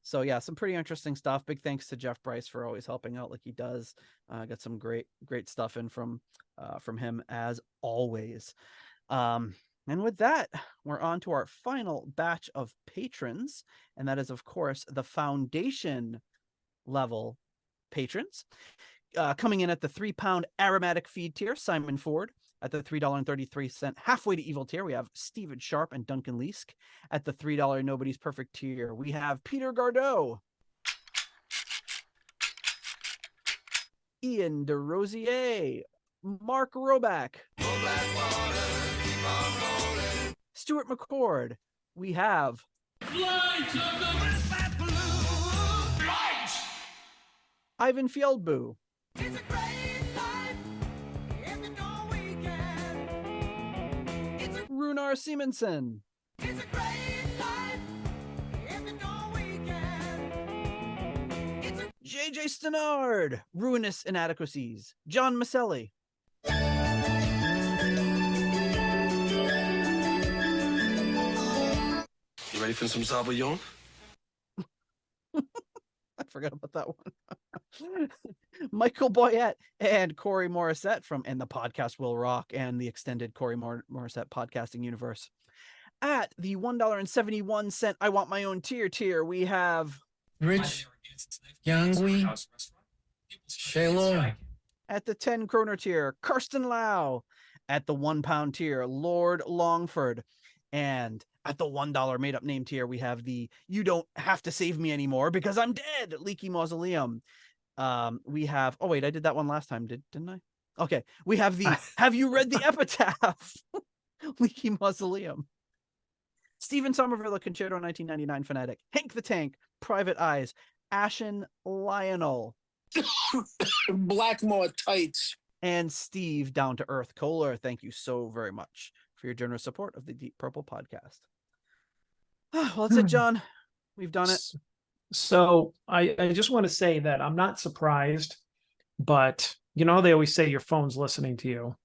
So yeah, some pretty interesting stuff. Big thanks to Jeff Bryce for always helping out like he does. Got some great stuff in from him as always. And with that, we're on to our final batch of patrons, and that is of course the foundation level patrons. Coming in at the £3 aromatic feed tier, Simon Ford. At the $3.33 halfway to evil tier, we have Steven Sharp and Duncan Leask. At the $3 nobody's perfect tier, we have Peter Gardeau, Ian DeRosier, Mark Roback, Stuart McCord. We have Ivan Fieldboo, Runar Simonson, JJ Stenard, Ruinous Inadequacies, John Maselli, You ready for some Sauvignon? I forgot about that one. Michael Boyette and Corey Morissette from And the Podcast Will Rock and the extended Corey Morissette podcasting universe. At the $1.71 I Want My Own tier, we have Rich Yangui Shaylor. At the 10 kroner tier, Kirsten Lau. At the £1 tier, Lord Longford. And at the $1 made up name tier, we have the You Don't Have to Save Me Anymore Because I'm Dead, Leaky Mausoleum. We have, oh wait, I did that one last time, didn't I? Okay, we have the Have You Read the Epitaph? Leaky Mausoleum. Stephen Somerville, Concerto 1999 Fanatic. Hank the Tank, Private Eyes, Ashen Lionel, Blackmore tights. and Steve Down to Earth Kohler. Thank you so very much for your generous support of the Deep Purple podcast. Well, that's it, John. We've done it. So I just want to say that I'm not surprised, but you know, they always say your phone's listening to you.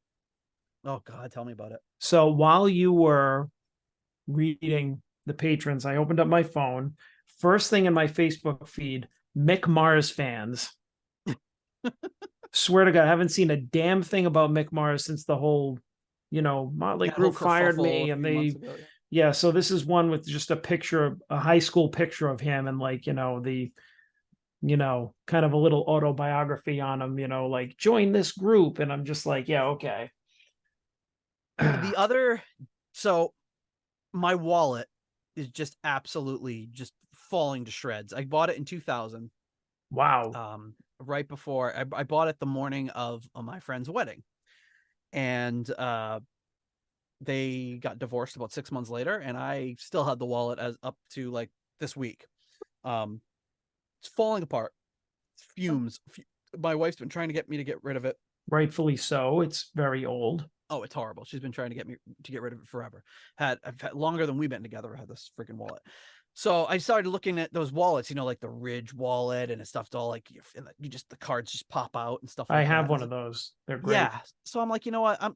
Oh God, tell me about it. So while you were reading the patrons, I opened up my phone. First thing in my Facebook feed, Mick Mars fans. Swear to God, I haven't seen a damn thing about Mick Mars since the whole, Motley Crue fired me, and they, yeah. So this is one with just a picture, a high school picture of him, and the, kind of a little autobiography on him, like join this group, and I'm just like, yeah, okay. So my wallet is just absolutely just falling to shreds. I bought it in 2000. Wow. Right before I bought it the morning of my friend's wedding, and they got divorced about 6 months later, and I still had the wallet as up to like this week. It's falling apart. It's fumes. My wife's been trying to get me to get rid of it. Rightfully so. It's very old. Oh, it's horrible. She's been trying to get me to get rid of it forever. I've had longer than we've been together. I had this freaking wallet. So I started looking at those wallets, like the Ridge wallet, and it's stuffed all like you just the cards just pop out and stuff. Like I have that. one of those. They're great. Yeah. So I'm like, you know what? I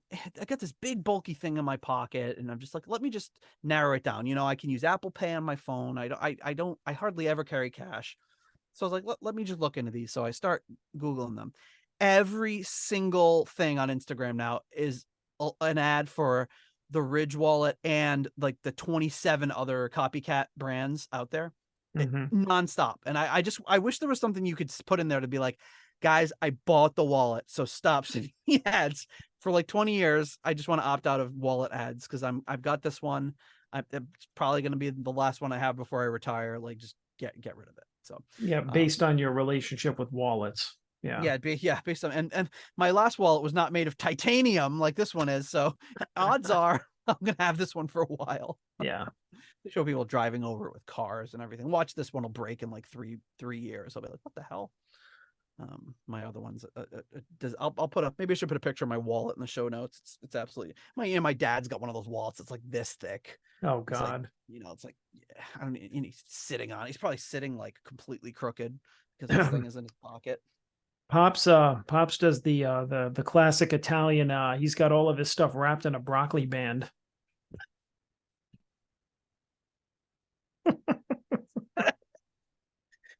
got this big bulky thing in my pocket, and I'm just like, let me just narrow it down. I can use Apple Pay on my phone. I hardly ever carry cash. So I was like, let me just look into these. So I start Googling them. Every single thing on Instagram now is an ad for the Ridge wallet and like the 27 other copycat brands out there. Nonstop. And I wish there was something you could put in there to be like, guys, I bought the wallet, so stop sending me ads. For like 20 years, I just want to opt out of wallet ads because I've got this one. It's probably going to be the last one I have before I retire. Like, just get rid of it. So yeah, based on your relationship with wallets. Yeah. Based on and my last wallet was not made of titanium like this one is, so odds are I'm gonna have this one for a while. Yeah. They show people driving over it with cars and everything. Watch, this one will break in like three years. I'll be like, what the hell? My other ones, I'll put up. Maybe I should put a picture of my wallet in the show notes. It's absolutely my dad's got one of those wallets. It's like this thick. Oh It's like, God. it's like, I don't mean, he's sitting on. He's probably sitting like completely crooked because this thing is in his pocket. Pops does the classic Italian. He's got all of his stuff wrapped in a broccoli band.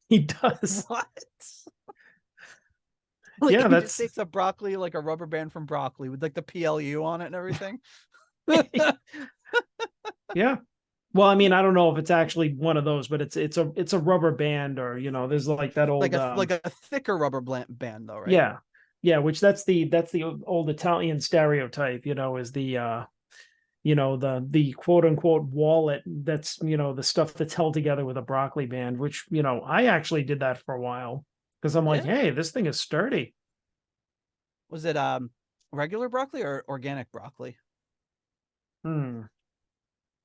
He does. What? Like, Yeah, he that's just takes a broccoli, like a rubber band from broccoli with like the PLU on it and everything. yeah. Well, I mean, I don't know if it's actually one of those, but it's a rubber band, or there's like that old like a thicker rubber band though, right? Yeah, which that's the old Italian stereotype, is the the quote unquote wallet that's the stuff that's held together with a broccoli band, which I actually did that for a while because I'm like, Yeah. hey, this thing is sturdy. Was it regular broccoli or organic broccoli?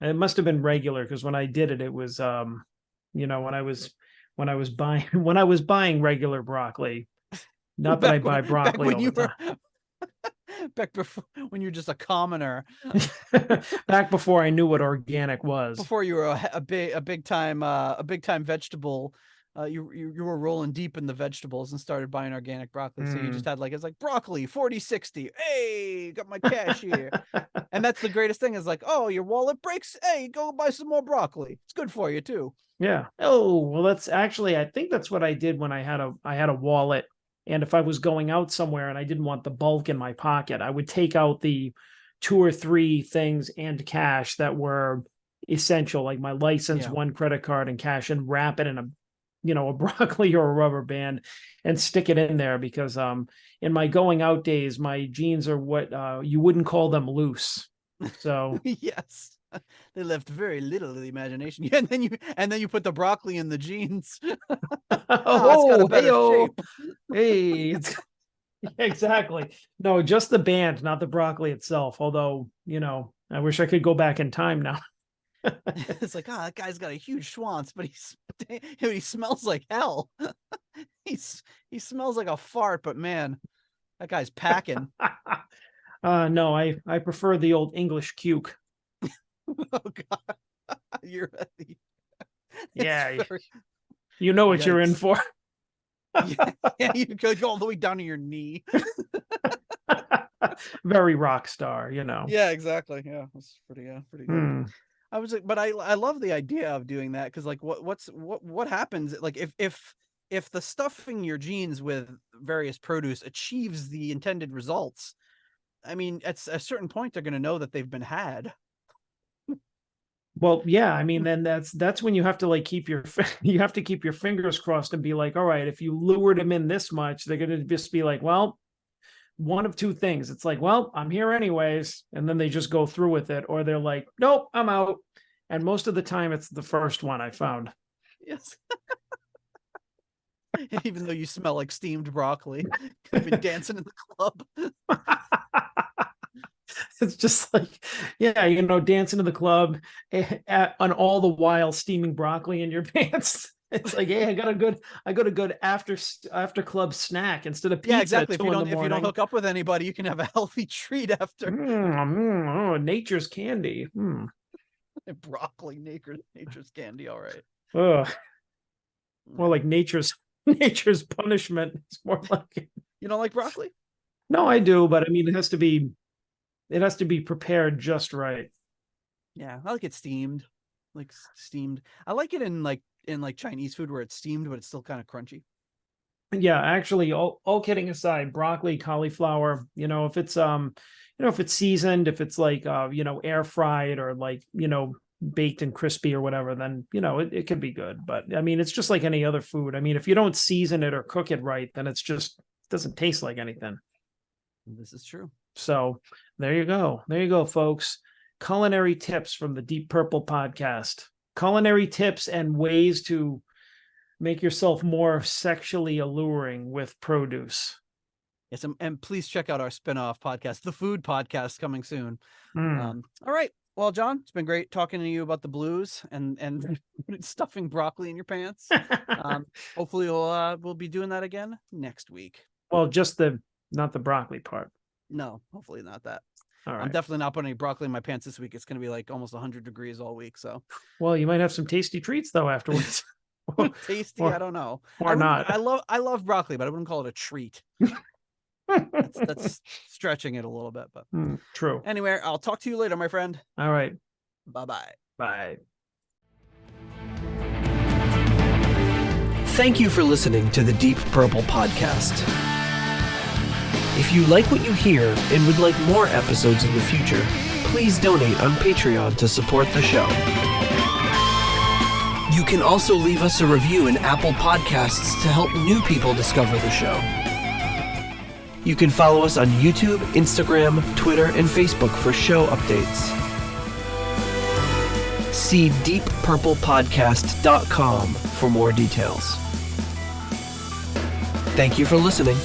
It must have been regular, because when I did it, it was when I was buying regular broccoli. Not that I buy broccoli all the time. Back before, when you're just a commoner. Back before I knew what organic was. Before you were a big time vegetable. You were rolling deep in the vegetables and started buying organic broccoli. So you just had it's like broccoli 40-60. Hey, got my cash here. And that's the greatest thing is like, oh, your wallet breaks. Hey, go buy some more broccoli. It's good for you too. Yeah. Oh, well, that's actually, I think that's what I did when I had a wallet. And if I was going out somewhere and I didn't want the bulk in my pocket, I would take out the 2 or 3 things and cash that were essential, like my license, 1 credit card, and cash, and wrap it in a broccoli or a rubber band and stick it in there, because in my going out days, my jeans are what you wouldn't call them loose. So yes. They left very little of the imagination. Yeah, and then you put the broccoli in the jeans. It's got a better shape. Hey, it's exactly. No, just the band, not the broccoli itself. Although, I wish I could go back in time now. It's like, that guy's got a huge schwanz, but he smells like hell. He smells like a fart, but man, that guy's packing. No, I prefer the old English cuke. Oh God, you're ready. Yeah, you know what you're in for. Yeah, you could go all the way down to your knee. Very rock star, Yeah, exactly. Yeah, that's pretty good. I was like, but I love the idea of doing that, because like what happens like if the stuffing your jeans with various produce achieves the intended results, I mean, at a certain point they're going to know that they've been had. Well, yeah, I mean, then that's when you have to keep your fingers crossed and be like, all right, if you lured them in this much, they're going to just be like, well, one of 2 things. It's like, well, I'm here anyways, and then they just go through with it, or they're like, nope, I'm out. And most of the time, it's the first one I found. Yes. Even though you smell like steamed broccoli, you've been dancing in the club. It's just like, yeah, dancing in the club, and all the while steaming broccoli in your pants. It's like, hey, I got a good after club snack instead of pizza. Yeah, exactly. If you don't morning. hook up with anybody, you can have a healthy treat after. Oh, nature's candy. Broccoli, nature's candy. All right. Ugh. More like nature's punishment. It's more like. You don't like broccoli? No, I do, but I mean, it has to be prepared just right. Yeah, I like it steamed. I like it in Chinese food where it's steamed, but it's still kind of crunchy. Yeah, actually, all kidding aside, broccoli, cauliflower, if it's seasoned, if it's air fried, or baked and crispy or whatever, then it could be good. But I mean, it's just like any other food. I mean, if you don't season it or cook it right, then it doesn't taste like anything. This is true. So there you go, folks. Culinary tips from the Deep Purple podcast. Culinary tips and ways to make yourself more sexually alluring with produce. Yes, and please check out our spin-off podcast, the Food Podcast, coming soon. All right. Well, John, it's been great talking to you about the blues and stuffing broccoli in your pants. Hopefully we'll be doing that again next week. Well, just not the broccoli part. No, hopefully not that. All right. I'm definitely not putting any broccoli in my pants this week. It's going to be like almost 100 degrees all week. So, Well, you might have some tasty treats though afterwards. tasty. or- I don't know. or not. I love broccoli, but I wouldn't call it a treat. That's stretching it a little bit, but True. anyway, I'll talk to you later, my friend. All right. Bye-bye. Bye. Thank you for listening to the Deep Purple Podcast. If you like what you hear and would like more episodes in the future, please donate on Patreon to support the show. You can also leave us a review in Apple Podcasts to help new people discover the show. You can follow us on YouTube, Instagram, Twitter, and Facebook for show updates. See deeppurplepodcast.com for more details. Thank you for listening.